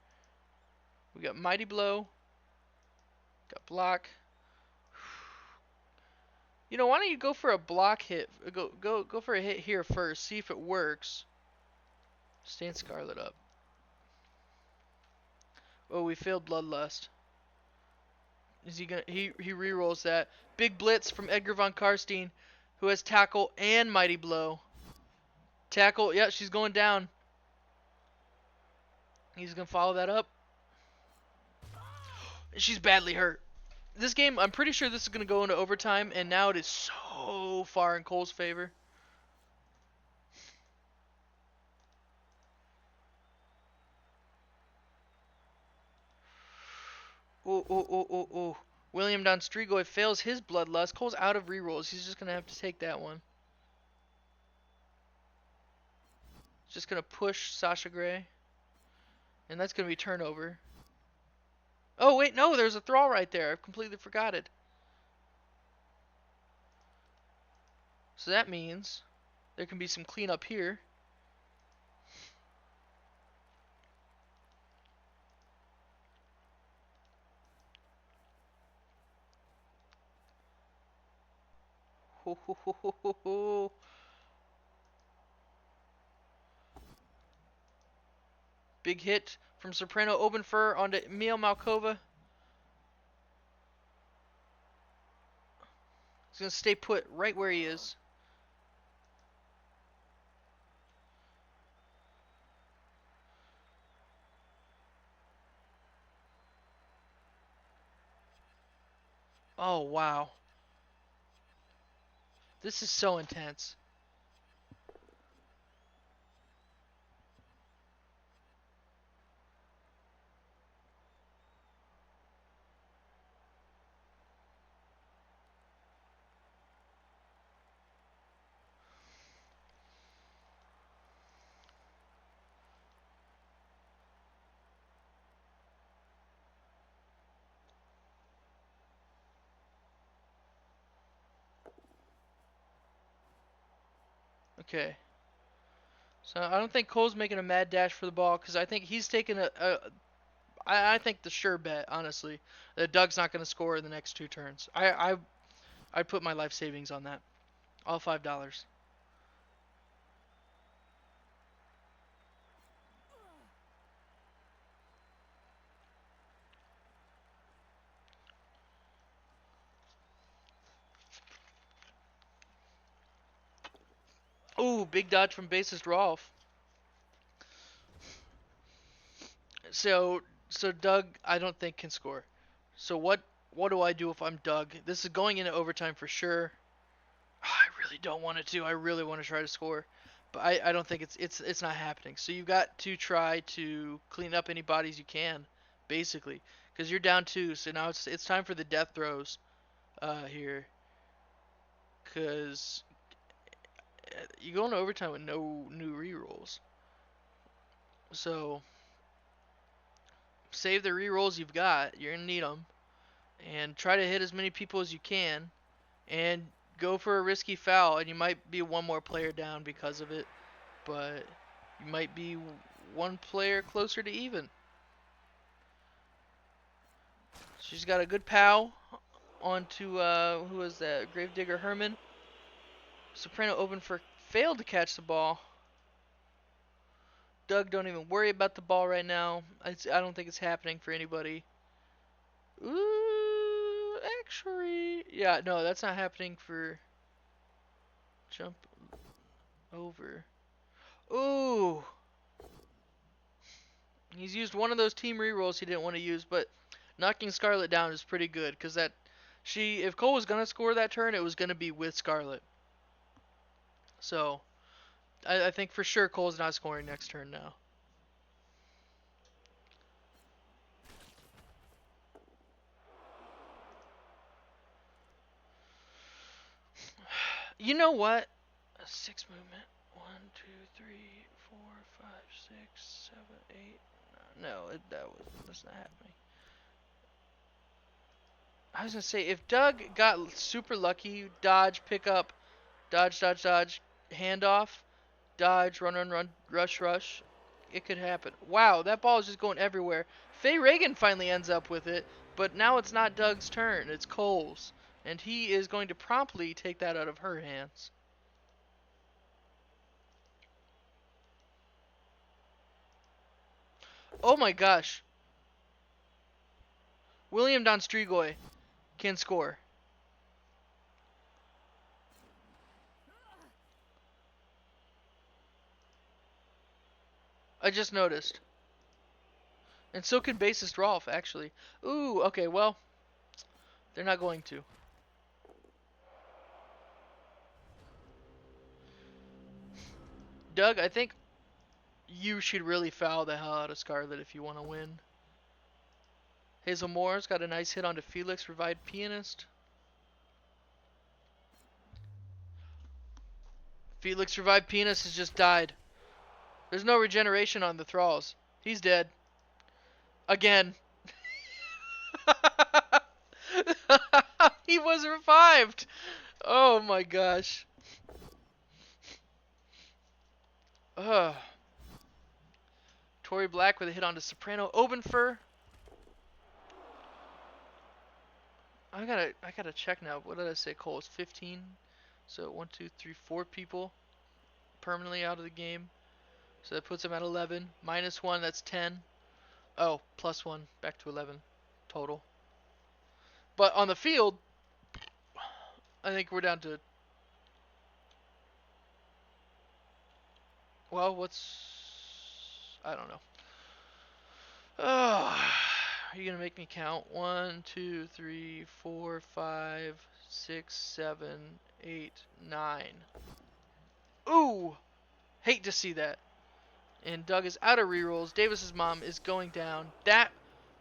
We got Mighty Blow. Got Block. You know, why don't you go for a block hit? Go for a hit here first. See if it works. Stand Scarlet up. Oh, we failed Bloodlust. Is he gonna? He rerolls that. Big blitz from Edgar von Karstein, who has tackle and Mighty Blow. Tackle. Yeah, she's going down. He's gonna follow that up. She's badly hurt. This game, I'm pretty sure this is gonna go into overtime, and now it is so far in Cole's favor. Oh. William Don Strigoy fails his Bloodlust. Cole's out of rerolls. He's just going to have to take that one. Just going to push Sasha Grey. And that's going to be turnover. Oh, wait, no, there's a thrall right there. I've completely forgot it. So that means there can be some cleanup here. Ho. Big hit from Soprano Obenfur onto Mia Malkova. He's going to stay put right where he is. Oh, wow. This is so intense. Okay. So I don't think Cole's making a mad dash for the ball because I think he's taking I think the sure bet, honestly, that Doug's not going to score in the next 2 turns. I'd put my life savings on that. All $5. Ooh, big dodge from bassist Rolf. So Doug, I don't think can score. So what do I do if I'm Doug? This is going into overtime for sure. I really don't want it to. I really want to try to score, but I don't think it's not happening. So you've got to try to clean up any bodies you can, basically, because you're down 2. So now it's time for the death throws here, because you go into overtime with no new rerolls. So save the rerolls you've got. You're gonna need them, and try to hit as many people as you can, and go for a risky foul. And you might be one more player down because of it, but you might be one player closer to even. She's got a good pow onto who was that? Gravedigger Herman. Soprano open for failed to catch the ball. Doug, don't even worry about the ball right now. I don't think it's happening for anybody. Ooh, actually, yeah, no, that's not happening for jump over. Ooh, he's used one of those team rerolls he didn't want to use, but knocking Scarlet down is pretty good because that if Cole was gonna score that turn, it was gonna be with Scarlet. So I think for sure Cole's not scoring next turn now. You know what? A 6 movement. 1, 2, 3, 4, 5, 6, 7, 8. No, that's not happening. I was gonna say if Doug got super lucky, dodge, pick up, dodge, dodge, dodge, handoff, dodge, run, run, run, rush, rush, it could happen. Wow, that ball is just going everywhere. Faye Reagan finally ends up with it, but now it's not Doug's turn, it's Cole's, and he is going to promptly take that out of her hands. Oh my gosh. William Don Strigoi can score. I just noticed. And so can bassist Rolf, actually. Ooh, okay, well, they're not going to. Doug, I think you should really foul the hell out of Scarlet if you want to win. Hazel Moore's got a nice hit onto Felix, revived pianist. Felix, revived pianist, has just died. There's no regeneration on the thralls. He's dead. Again. He was revived. Oh my gosh. Ugh. Tori Black with a hit onto Soprano. Obenfer. I gotta check now. What did I say? Cole is 15. So 1, 2, 3, 4 people permanently out of the game. So that puts him at 11. -1, that's 10. Oh, +1, back to 11 total. But on the field, I think we're down to. Well, I don't know. Oh, are you gonna make me count? 1, 2, 3, 4, 5, 6, 7, 8, 9. Ooh, hate to see that. And Doug is out of rerolls. Davis's mom is going down. That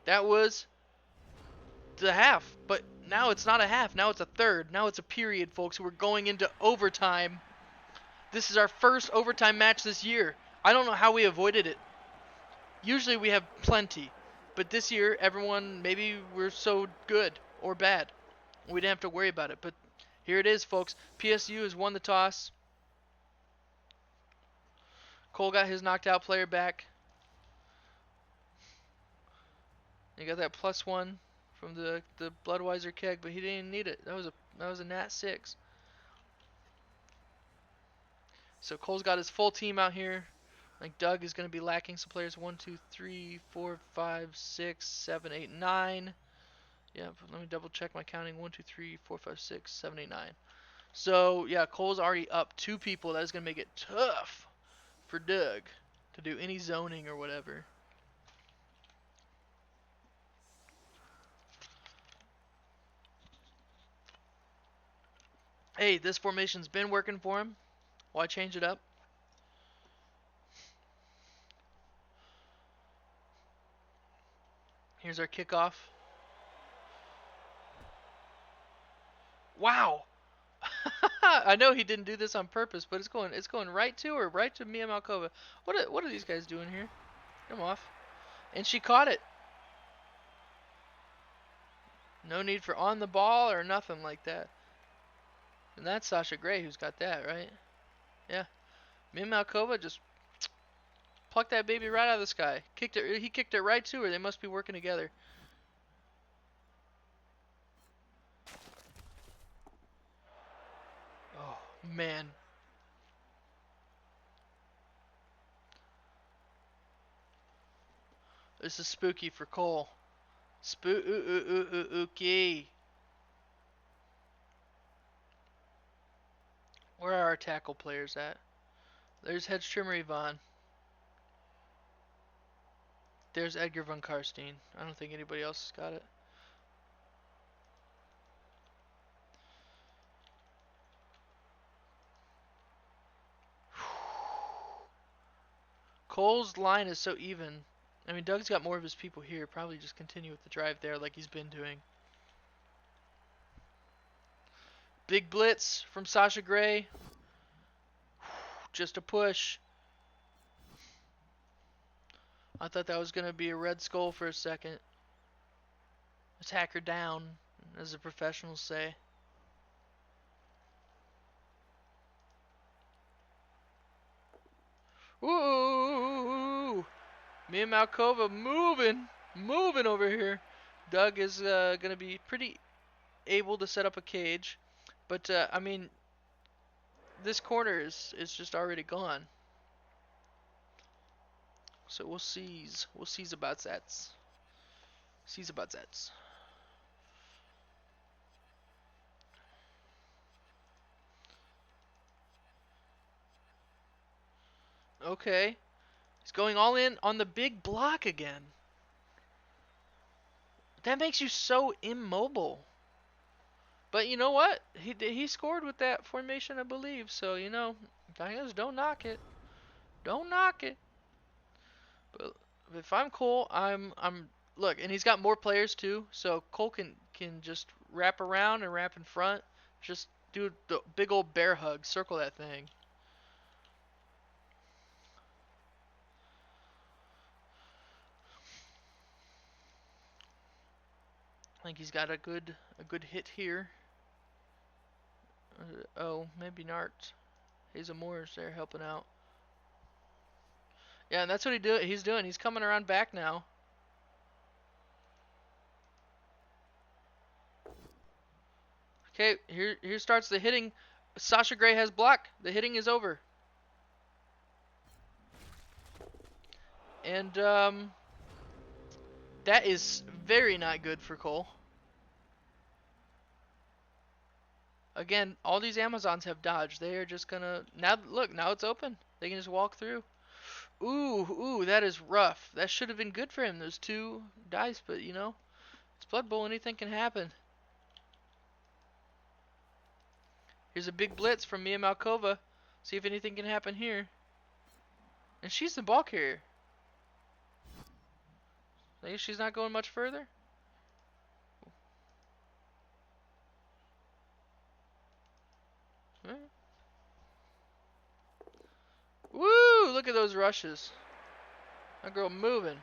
was the half, but now it's not a half. Now it's a third. Now it's a period, folks. We're going into overtime. This is our first overtime match this year. I don't know how we avoided it. Usually we have plenty, but this year everyone, maybe we're so good or bad, we didn't have to worry about it. But here it is, folks. PSU has won the toss. Cole got his knocked out player back. He got that +1 from the Bloodweiser keg, but he didn't need it. That was a nat 6. So Cole's got his full team out here. I think Doug is going to be lacking some players. 1, 2, 3, 4, 5, 6, 7, 8, 9. Yeah, let me double check my counting. 1, 2, 3, 4, 5, 6, 7, 8, 9. So yeah, Cole's already up 2 people. That is going to make it tough for Doug to do any zoning or whatever. Hey, this formation's been working for him. Why change it up? Here's our kickoff. Wow. I know he didn't do this on purpose, but it's going right to her, right to Mia Malkova. What are these guys doing here? Come off. And she caught it. No need for on the ball or nothing like that. And that's Sasha Grey who's got that, right? Yeah. Mia Malkova just plucked that baby right out of the sky. He kicked it right to her. They must be working together. Oh, man. This is spooky for Cole. Spooky. Where are our tackle players at? There's Hedge Trimmer Yvonne. There's Edgar von Karstein. I don't think anybody else has got it. Cole's line is so even. I mean, Doug's got more of his people here. Probably just continue with the drive there like he's been doing. Big blitz from Sasha Grey. Just a push. I thought that was going to be a Red Skull for a second. Attack her down, as the professionals say. Ooh! Mia Malkova moving over here. Doug is going to be pretty able to set up a cage. But, I mean, this corner is just already gone. So we'll see about that. Sees about that. Okay. He's going all in on the big block again. That makes you so immobile. But you know what? He scored with that formation, I believe. So, you know, guys, don't knock it. Don't knock it. But if I'm Cole, I'm look, and he's got more players too. So Cole can just wrap around and wrap in front. Just do the big old bear hug, circle that thing. I think he's got a good hit here. Oh, maybe Nart. Hazel Moore's there helping out. Yeah, and that's what he's doing. He's coming around back now. Okay, here starts the hitting. Sasha Grey has block. The hitting is over. And that is very not good for Cole. Again, all these Amazons have dodge. They are just gonna now look, now it's open. They can just walk through. Ooh, that is rough. That should have been good for him, those two dice, but you know, it's Blood Bowl, anything can happen. Here's a big blitz from Mia Malkova. See if anything can happen here. And she's the ball carrier. Think she's not going much further? Woo! Look at those rushes. That girl moving.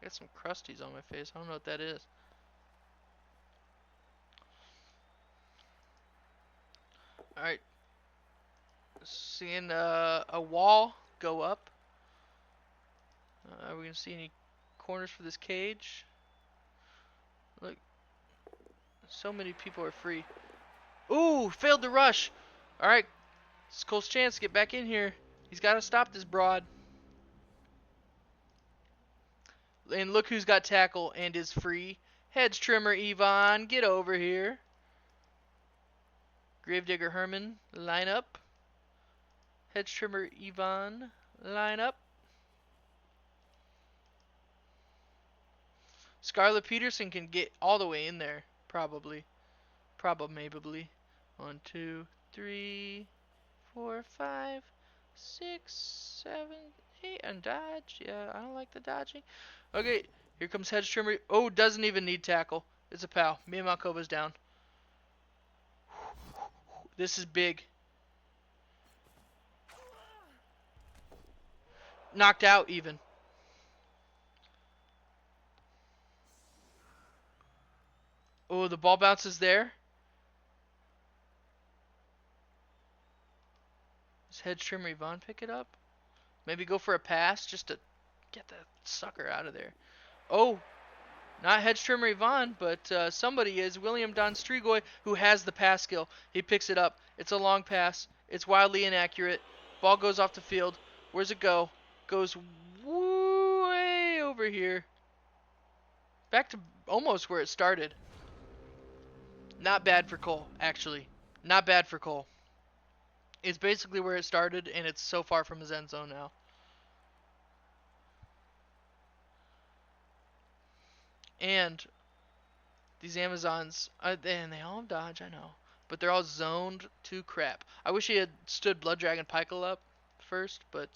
Got some crusties on my face. I don't know what that is. Alright. Seeing a wall go up. Are we going to see any corners for this cage? Look. So many people are free. Ooh! Failed to rush! Alright. It's Cole's chance to get back in here. He's got to stop this broad. And look who's got tackle and is free. Hedge Trimmer Yvonne, get over here. Gravedigger Herman, line up. Hedge Trimmer Yvonne, line up. Scarlett Peterson can get all the way in there, probably. Probably. 1, 2, 3, 4, 5, 6, 7, 8, and dodge. Yeah, I don't like the dodging. Okay, here comes Hedge Trimmer. Oh, doesn't even need tackle. It's a pal. Mia Malkova's down. This is big. Knocked out even. Oh, the ball bounces there. Does Hedge Trimmer Yvonne pick it up? Maybe go for a pass just to get that sucker out of there. Oh, not Hedge Trimmer Yvonne, but somebody is. William Don Strigoi, who has the pass skill. He picks it up. It's a long pass. It's wildly inaccurate. Ball goes off the field. Where's it go? Goes way over here. Back to almost where it started. Not bad for Cole, actually. Not bad for Cole. It's basically where it started, and it's so far from his end zone now. And these Amazons, and they all have dodge, I know. But they're all zoned to crap. I wish he had stood Blood Dragon Pykel up first, but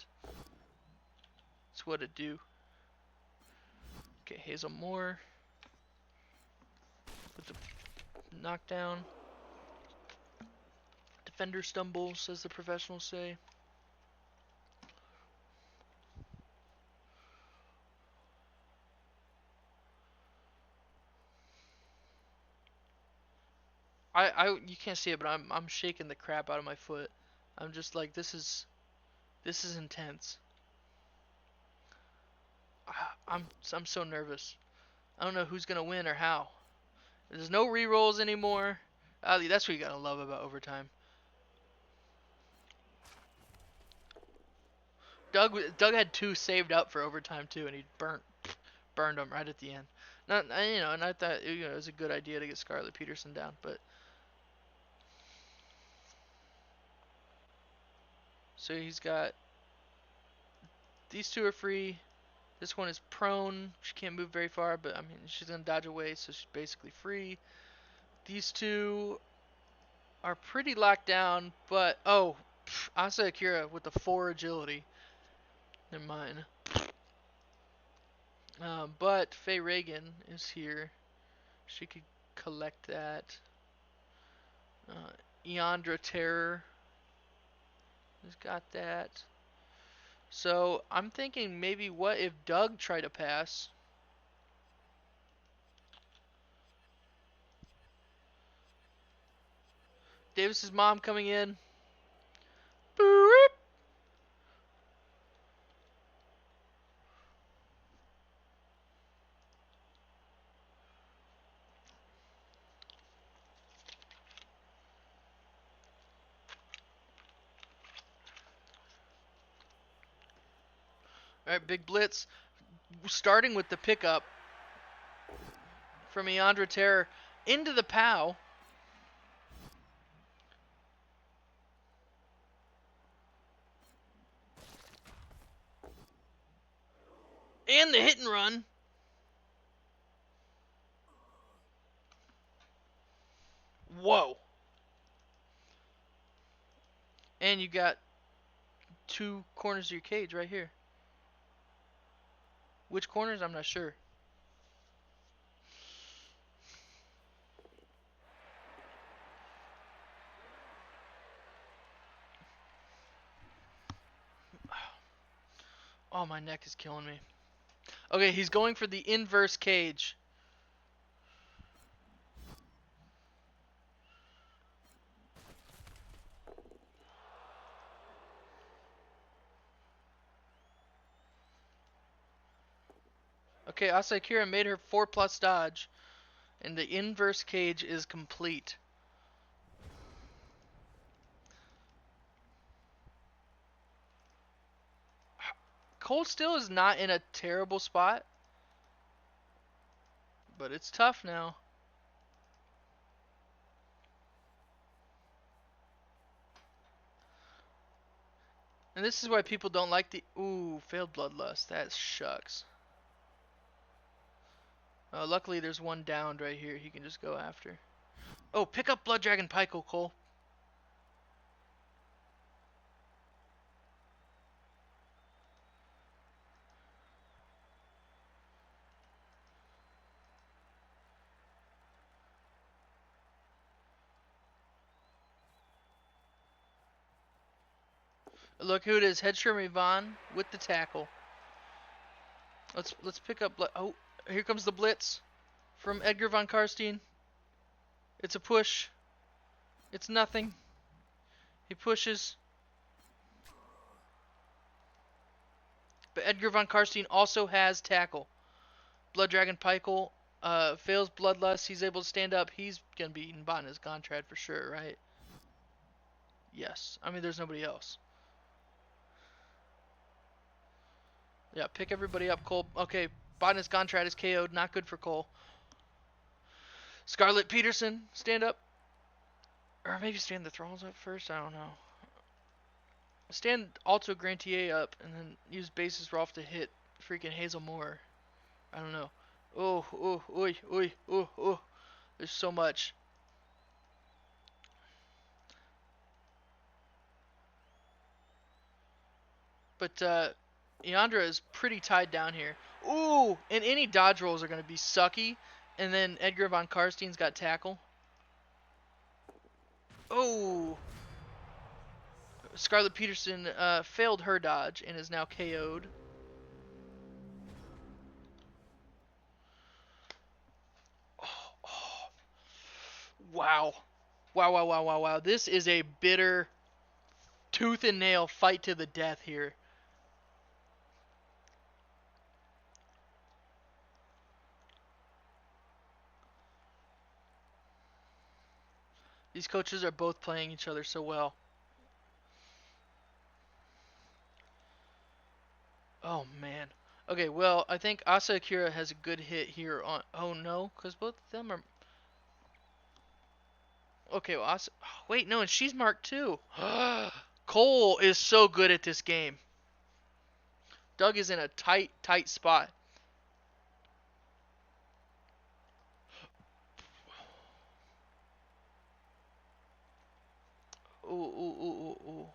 it's what it do. Okay, Hazel Moore with the knockdown. Defender stumbles, as the professionals say. You can't see it, but I'm shaking the crap out of my foot. I'm just like, this is intense. I'm so nervous. I don't know who's gonna win or how. There's no re-rolls anymore. That's what you gotta love about overtime. Doug had 2 saved up for overtime too, and he burned them right at the end. Not and I thought it was a good idea to get Scarlett Peterson down, but so he's got these 2 are free. This one is prone. She can't move very far, but I mean she's gonna dodge away, so she's basically free. These 2 are pretty locked down, but Asa Akira with the 4 agility. They're mine. But Faye Reagan is here. She could collect that. Eandra Terror has got that. So I'm thinking maybe what if Doug tried to pass? Davis's mom coming in. Boop. Alright, big blitz. Starting with the pickup from Eandra Terror into the POW. And the hit and run. Whoa. And you got 2 corners of your cage right here. Which corners? I'm not sure. Oh, my neck is killing me. Okay, he's going for the inverse cage. Okay, Asakura made her 4+ dodge, and the inverse cage is complete. Cole still is not in a terrible spot, but it's tough now. And this is why people don't like the... Ooh, failed bloodlust. That shucks. Luckily, there's one downed right here he can just go after. Oh, pick up Blood Dragon Pykel, Cole. Look who it is. Hedstrom Yvonne with the tackle. Let's pick up. Oh, here comes the blitz from Edgar von Karstein. It's a push. It's nothing. He pushes. But Edgar von Karstein also has tackle. Blood Dragon Pykel fails Bloodlust. He's able to stand up. He's going to be eaten by his Gontrad for sure, right? Yes. I mean, there's nobody else. Yeah, pick everybody up, Cole. Okay, Botanist Gontrad is KO'd. Not good for Cole. Scarlet Peterson, stand up. Or maybe stand the Thralls up first. I don't know. Stand Alto Grantier up and then use Basis Rolf to hit freaking Hazel Moore. I don't know. Oh. There's so much. But Eandra is pretty tied down here. Ooh, and any dodge rolls are going to be sucky. And then Edgar von Karstein's got tackle. Oh. Scarlet Peterson failed her dodge and is now KO'd. Wow. Wow. This is a bitter tooth and nail fight to the death here. These coaches are both playing each other so well. Oh, man. Okay, well, I think Asa Akira has a good hit here on... Oh, no, because both of them are... Okay, well, Asa... Oh, wait, no, and she's marked too. Cole is so good at this game. Doug is in a tight spot. Ooh.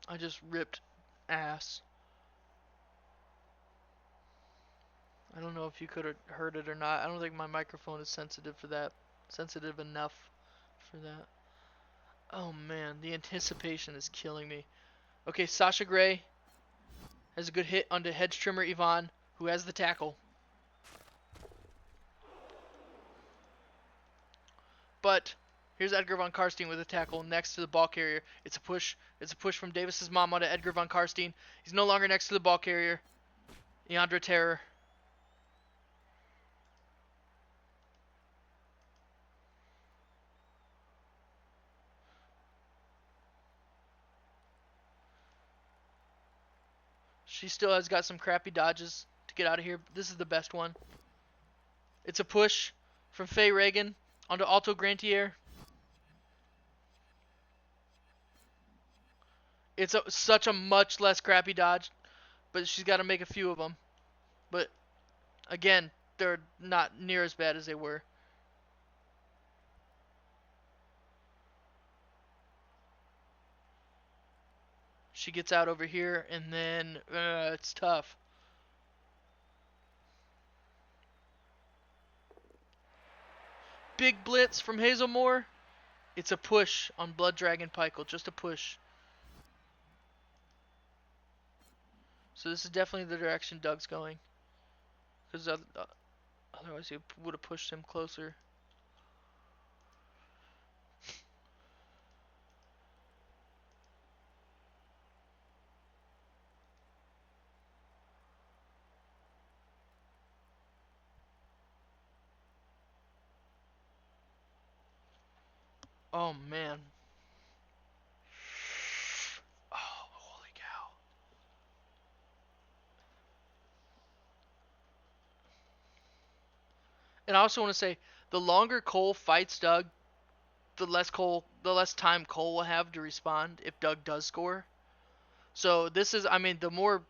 I just ripped ass. I don't know if you could have heard it or not. I don't think my microphone is sensitive for that. Sensitive enough for that. Oh man, the anticipation is killing me. Okay, Sasha Grey has a good hit onto Hedge Trimmer Yvonne, who has the tackle. But here's Edgar von Karstein with a tackle next to the ball carrier. It's a push. It's a push from Davis's mom onto Edgar von Karstein. He's no longer next to the ball carrier. Eandra Terror. She still has got some crappy dodges to get out of here. This is the best one. It's a push from Faye Reagan onto Alto Grantier. It's such a much less crappy dodge, but she's got to make a few of them. But again, they're not near as bad as they were. She gets out over here, and then it's tough. Big blitz from Hazel Moore. It's a push on Blood Dragon Pykel, just a push. So this is definitely the direction Doug's going. Because otherwise he would have pushed him closer. Oh man. Oh, holy cow. And I also want to say, the longer Cole fights Doug, the less time Cole will have to respond if Doug does score. So this is, I mean, the more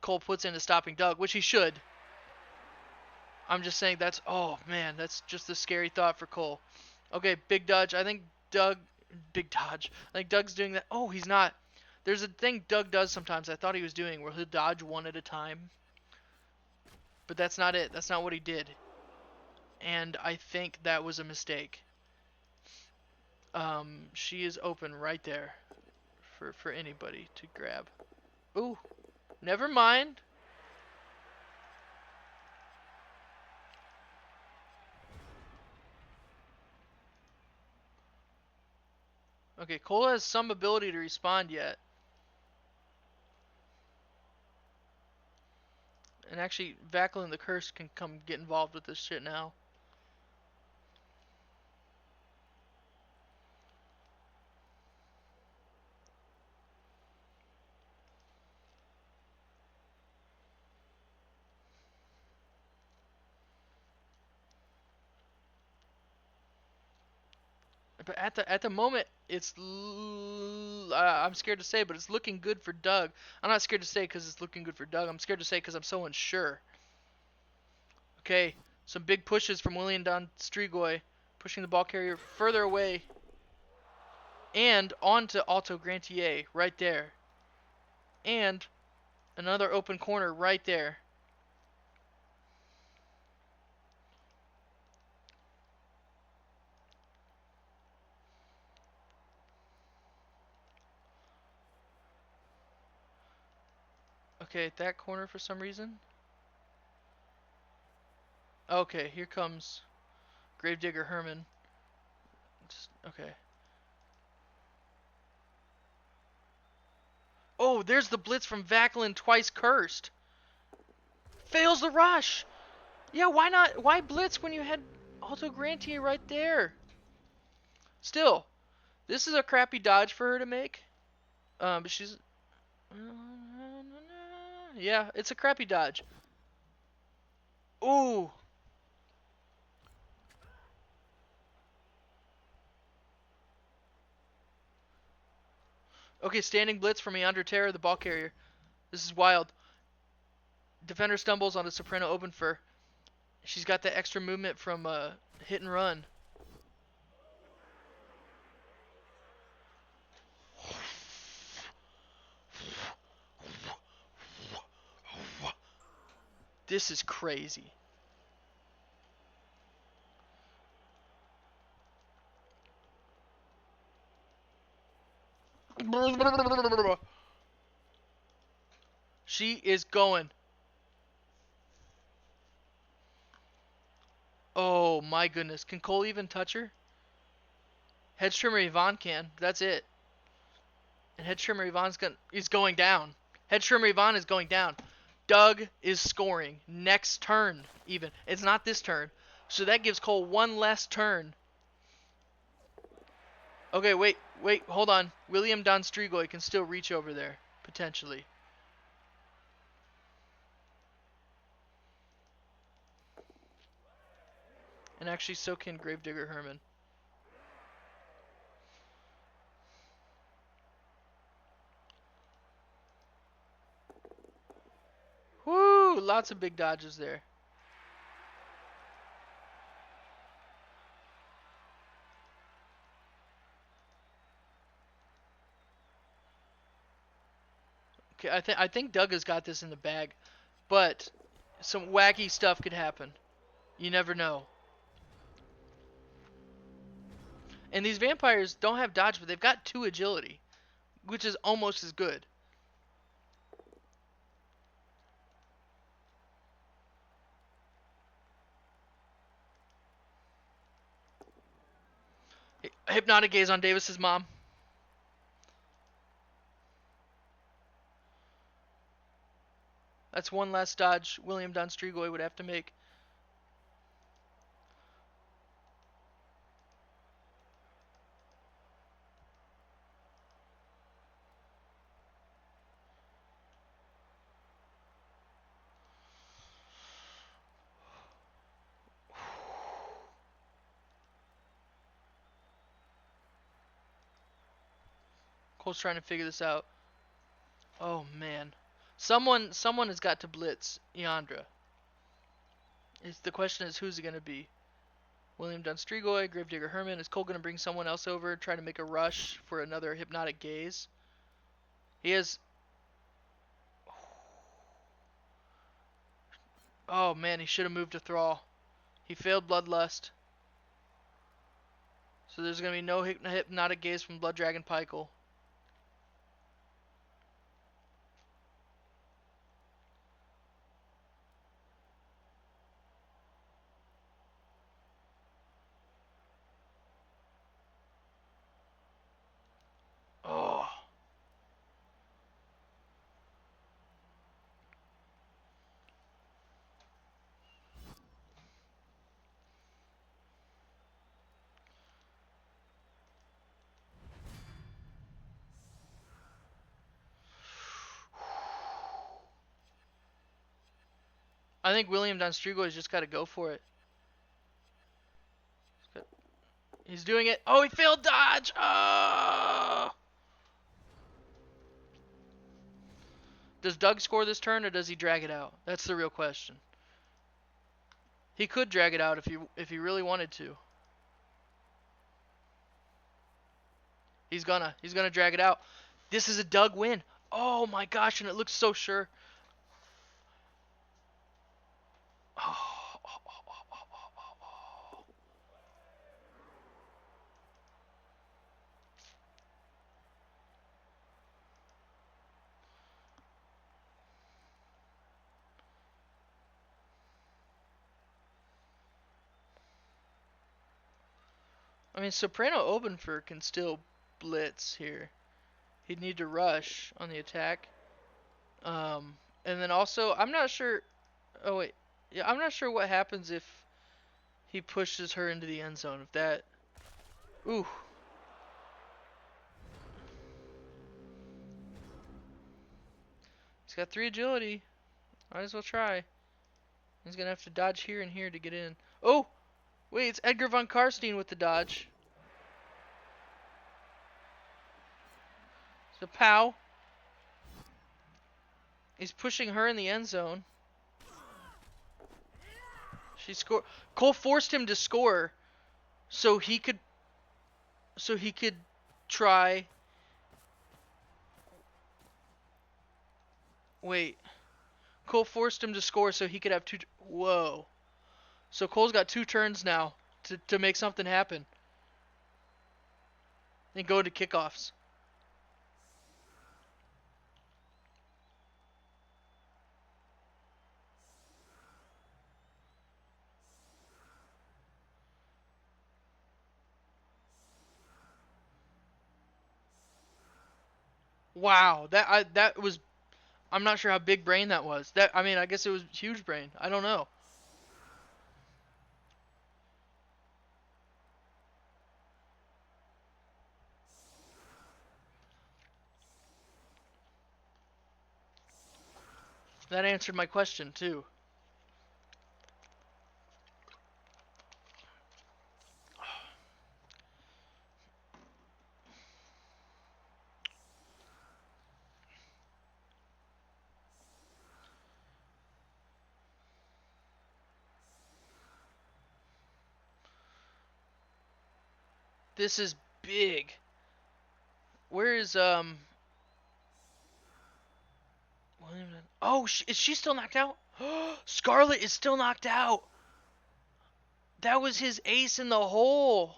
Cole puts into stopping Doug, which he should. I'm just saying oh man, that's just a scary thought for Cole. Okay, big dodge. I think Doug's doing that. Oh, he's not. There's a thing Doug does sometimes I thought he was doing where he'll dodge one at a time. But that's not it. That's not what he did. and I think that was a mistake. She is open right there for anybody to grab. Ooh, never mind. Okay, Cole has some ability to respond yet. And actually, Vaclin the Curse can come get involved with this shit now. But at the moment, I'm scared to say, but it's looking good for Doug. I'm not scared to say because it's looking good for Doug. I'm scared to say because I'm so unsure. Okay, some big pushes from William Don Strigoi, pushing the ball carrier further away, and onto Alto Grantier right there, and another open corner right there. Okay, at that corner for some reason. Okay, here comes Gravedigger Herman. Okay. Oh, there's the blitz from Vaclin, twice cursed. Fails the rush. Yeah, why not? Why blitz when you had Alto Grantier right there? Still, this is a crappy dodge for her to make. But she's... Yeah, it's a crappy dodge. Ooh. Okay, standing blitz from Leandra Terra, the ball carrier. This is wild. Defender stumbles on a Soprano open fur. She's got the extra movement from hit and run. This is crazy. She is going. Oh my goodness. Can Cole even touch her? Headstrimmer Yvonne can. That's it. And Headstrimmer Yvonne's is going down. Headstrimmer Yvonne is going down. Doug is scoring. Next turn, even. It's not this turn. So that gives Cole one less turn. Okay, wait, hold on. William Don Strigoi can still reach over there, potentially. And actually, so can Gravedigger Herman. Woo! Lots of big dodges there. Okay, I think Doug has got this in the bag, but some wacky stuff could happen. You never know. And these vampires don't have dodge, but they've got 2 agility, which is almost as good. Hypnotic gaze on Davis's mom. That's one last dodge William Don Strigoi would have to make. Cole's trying to figure this out. Oh man. Someone has got to blitz Yandra. The question is, who's it going to be? William Don Strigoi, Gravedigger Herman. Is Cole going to bring someone else over, try to make a rush for another hypnotic gaze? He has... Oh man, he should have moved to Thrall. He failed Bloodlust. So there's going to be no hypnotic gaze from Blood Dragon Pykel. Oh. I think William Don Strigoi has just got to go for it. He's doing it. Oh, he failed dodge. Oh! Does Doug score this turn or does he drag it out? That's the real question. He could drag it out if he really wanted to. He's gonna drag it out. This is a Doug win. Oh my gosh, and it looks so sure. Oh. I mean, Soprano Obenfer can still blitz here. He'd need to rush on the attack. And then also, I'm not sure. Oh wait, yeah, I'm not sure what happens if he pushes her into the end zone. If that, ooh. He's got 3 agility. Might as well try. He's gonna have to dodge here and here to get in. Oh, wait, it's Edgar von Karstein with the dodge. So pow. He's pushing her in the end zone. She scored. Cole forced him to score, so he could try. Wait. Cole forced him to score so he could have 2. Whoa. So Cole's got 2 turns now to make something happen. And go to kickoffs. Wow, that was. I'm not sure how big brain that was. I mean, I guess it was huge brain. I don't know. That answered my question too. This is big. Where is William? Oh, is she still knocked out? Scarlet is still knocked out. That was his ace in the hole.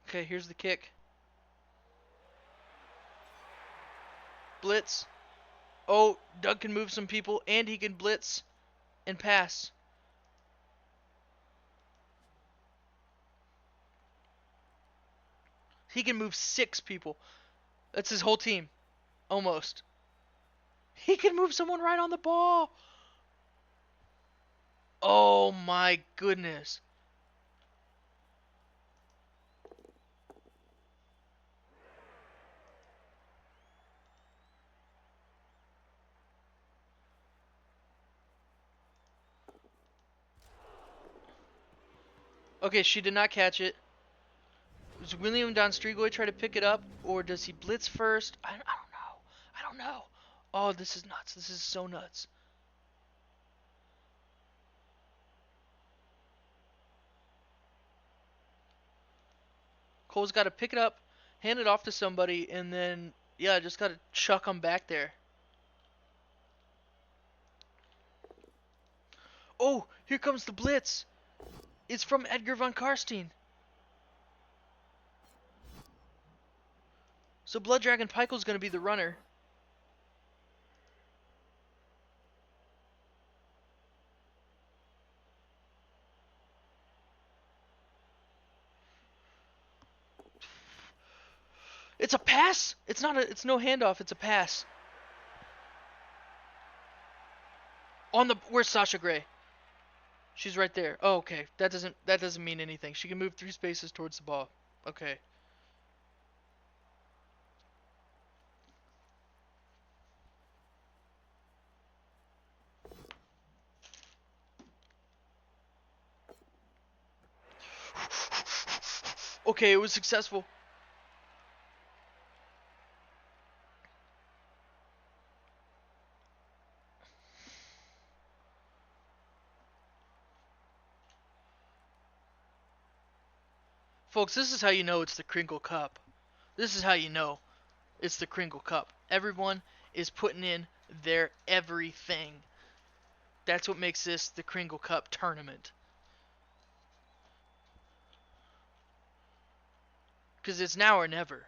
Okay, here's the kick. Blitz. Oh, Doug can move some people, and he can blitz and pass. He can move 6 people. That's his whole team. Almost. He can move someone right on the ball. Oh my goodness. Okay, she did not catch it. Does William Don Strigoi try to pick it up, or does he blitz first? I don't know. I don't know. Oh, this is nuts. This is so nuts. Cole's got to pick it up, hand it off to somebody, and then, yeah, just got to chuck them back there. Oh, here comes the blitz. It's from Edgar von Karstein. So Blood Dragon Pykel's going to be the runner. It's a pass. It's not a. It's no handoff. It's a pass. On the. Where's Sasha Grey? She's right there. Oh, okay. That doesn't mean anything. She can move 3 spaces towards the ball. Okay. Okay, it was successful. Folks, this is how you know it's the Crinkle Cup. This is how you know it's the Crinkle Cup. Everyone is putting in their everything. That's what makes this the Crinkle Cup tournament. Because it's now or never.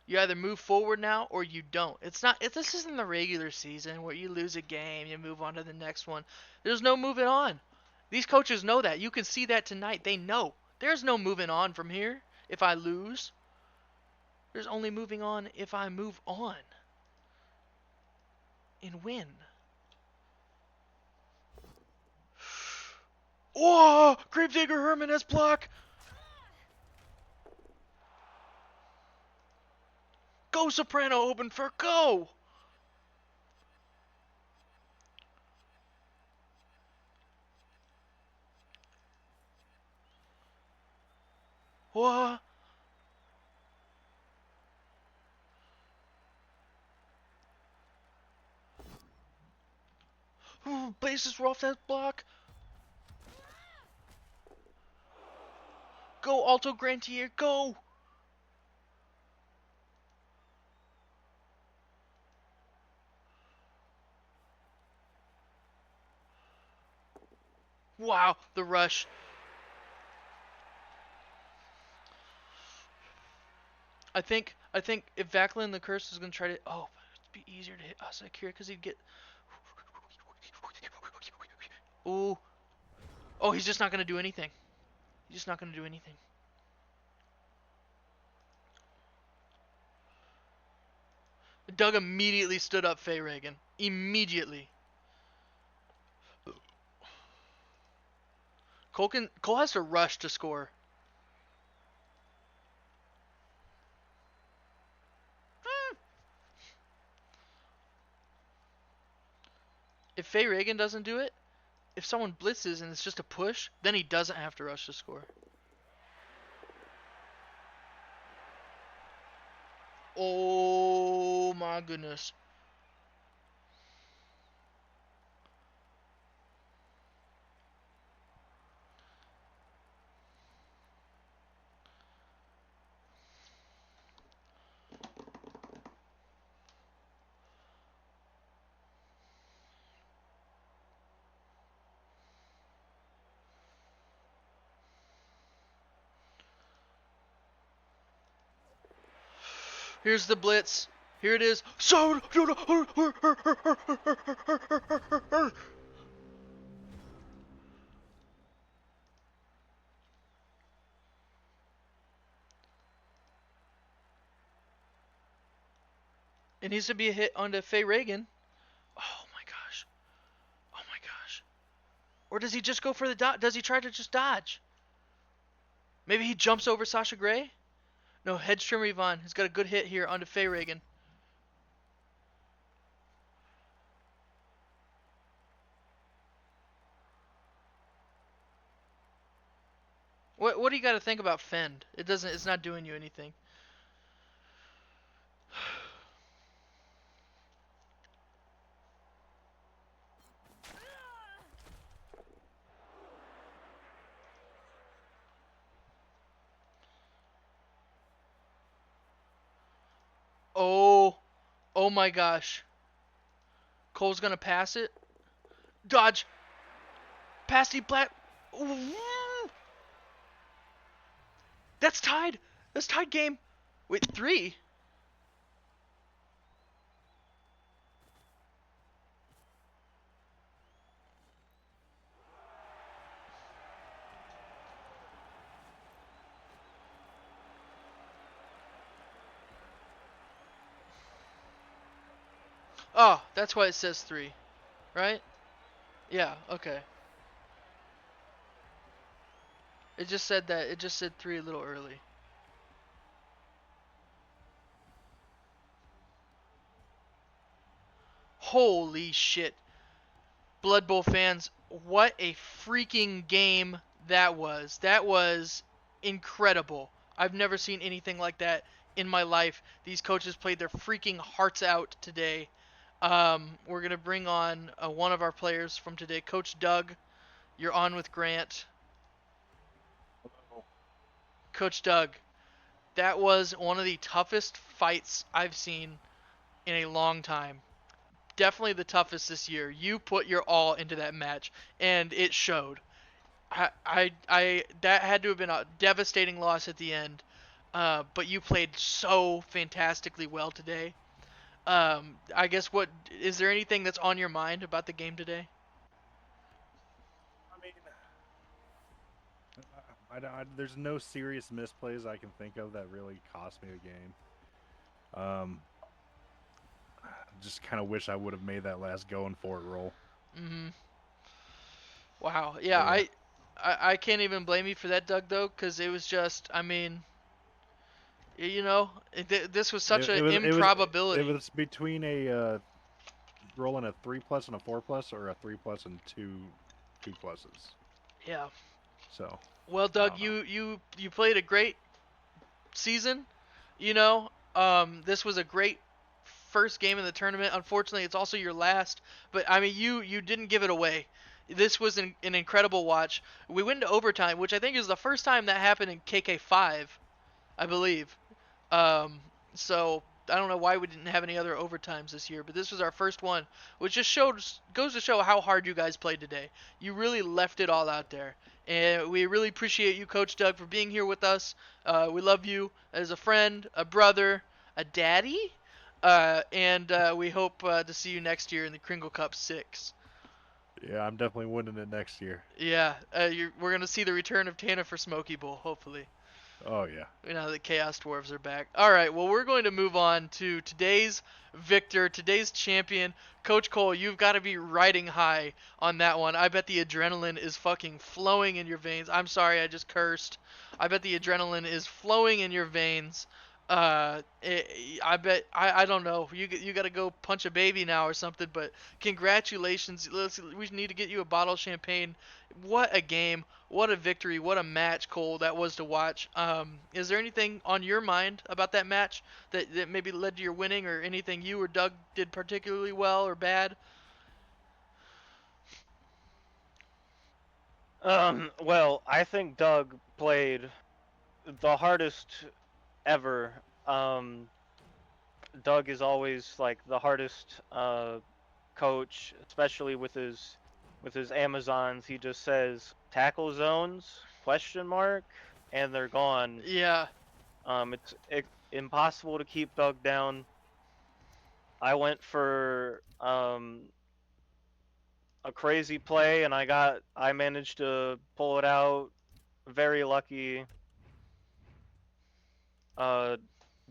You either move forward now or you don't. It's not. This isn't the regular season where you lose a game, you move on to the next one. There's no moving on. These coaches know that. You can see that tonight. They know. There's no moving on from here if I lose. There's only moving on if I move on and win. Oh, Gravedigger Herman has block. Go, Soprano Obenfer, go! What? Bases were off that block. Go, Alto Grantier, go! Wow, the rush. I think if Vaclin the Curse is gonna try to it'd be easier to hit Asek here because he'd get. Ooh. Oh, he's just not gonna do anything. He's just not gonna do anything. Doug immediately stood up Faye Reagan. Immediately. Cole has to rush to score. If Faye Reagan doesn't do it, if someone blitzes and it's just a push, then he doesn't have to rush to score. Oh my goodness. Here's the blitz. Here it is. So it needs to be a hit onto Faye Reagan. Oh my gosh. Oh my gosh. Or does he just go for the dodge? Does he try to just dodge? Maybe he jumps over Sasha Grey? No, Hedstrom Yvonne has got a good hit here onto Faye Reagan. What do you got to think about Fend? It's not doing you anything. Oh, oh my gosh. Cole's gonna pass it. Dodge. Passy Black. Ooh. That's tied. That's tied game. Wait, 3? Oh, that's why it says 3, right? Yeah, okay. It just said that. It just said 3 a little early. Holy shit. Blood Bowl fans, what a freaking game that was. That was incredible. I've never seen anything like that in my life. These coaches played their freaking hearts out today. We're going to bring on one of our players from today, Coach Doug. You're on with Grant. Hello. Coach Doug, that was one of the toughest fights I've seen in a long time. Definitely the toughest this year. You put your all into that match, and it showed. That had to have been a devastating loss at the end, but you played so fantastically well today. I guess what is there anything that's on your mind about the game today? I mean, there's no serious misplays I can think of that really cost me the game. Just kind of wish I would have made that last going for it roll. Mm-hmm. Wow. Yeah, Yeah. I can't even blame you for that, Doug, though, because it was just, I mean, this was such an It improbability. was between a rolling a 3+ and a 4+, or a 3+ and two pluses. Yeah. So Well, I Doug, don't know. you played a great season. This was a great first game in the tournament. Unfortunately, it's also your last. But I mean, you didn't give it away. This was an incredible watch. We went to overtime, which I think is the first time that happened in KK5, I believe. Um, so I don't know why we didn't have any other overtimes this year, but this was our first one, which just goes to show how hard you guys played today. You really left it all out there, and we really appreciate you, Coach Doug, for being here with us. We love you as a friend, a brother, a daddy, and we hope to see you next year in the Kringle Cup 6. Yeah, I'm definitely winning it next year. Yeah, we're gonna see the return of Tana for Smoky Bowl, hopefully. Oh yeah. Now the Chaos Dwarves are back. All right, well, we're going to move on to today's victor, today's champion. Coach Cole, you've got to be riding high on that one. I bet the adrenaline is fucking flowing in your veins. I'm sorry, I just cursed. I bet the adrenaline is flowing in your veins. I bet I don't know. You got to go punch a baby now or something. But congratulations. We need to get you a bottle of champagne. What a game. What a victory. What a match, Cole, that was to watch. Is there anything on your mind about that match that maybe led to your winning, or anything you or Doug did particularly well or bad? Well, I think Doug played the hardest ever. Doug is always like the hardest coach, especially with his Amazons. He just says tackle zones question mark and they're gone. Yeah. It's impossible to keep Doug down. I went for a crazy play and I managed to pull it out. Very lucky. Uh,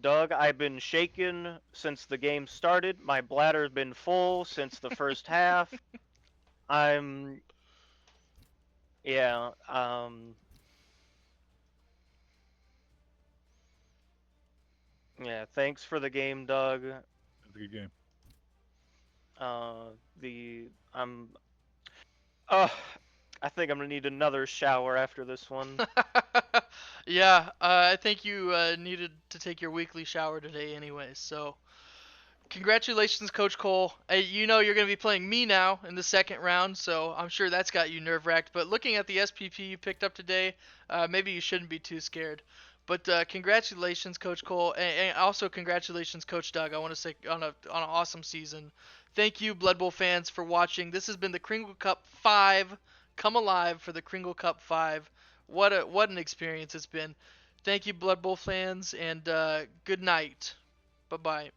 Doug, I've been shaken since the game started. My bladder's been full since the first half. I'm, yeah, yeah, thanks for the game, Doug. It's a good game. Uh, I'm, uh, I think I'm gonna need another shower after this one. Yeah, I think you needed to take your weekly shower today anyway, so congratulations, Coach Cole. You know you're going to be playing me now in the second round, so I'm sure that's got you nerve-wracked. But looking at the SPP you picked up today, maybe you shouldn't be too scared. But congratulations, Coach Cole, and also congratulations, Coach Doug. I want to say on an awesome season. Thank you, Blood Bowl fans, for watching. This has been the Kringle Cup 5. Come alive for the Kringle Cup 5. What an experience it's been. Thank you, Blood Bowl fans, and good night. Bye bye.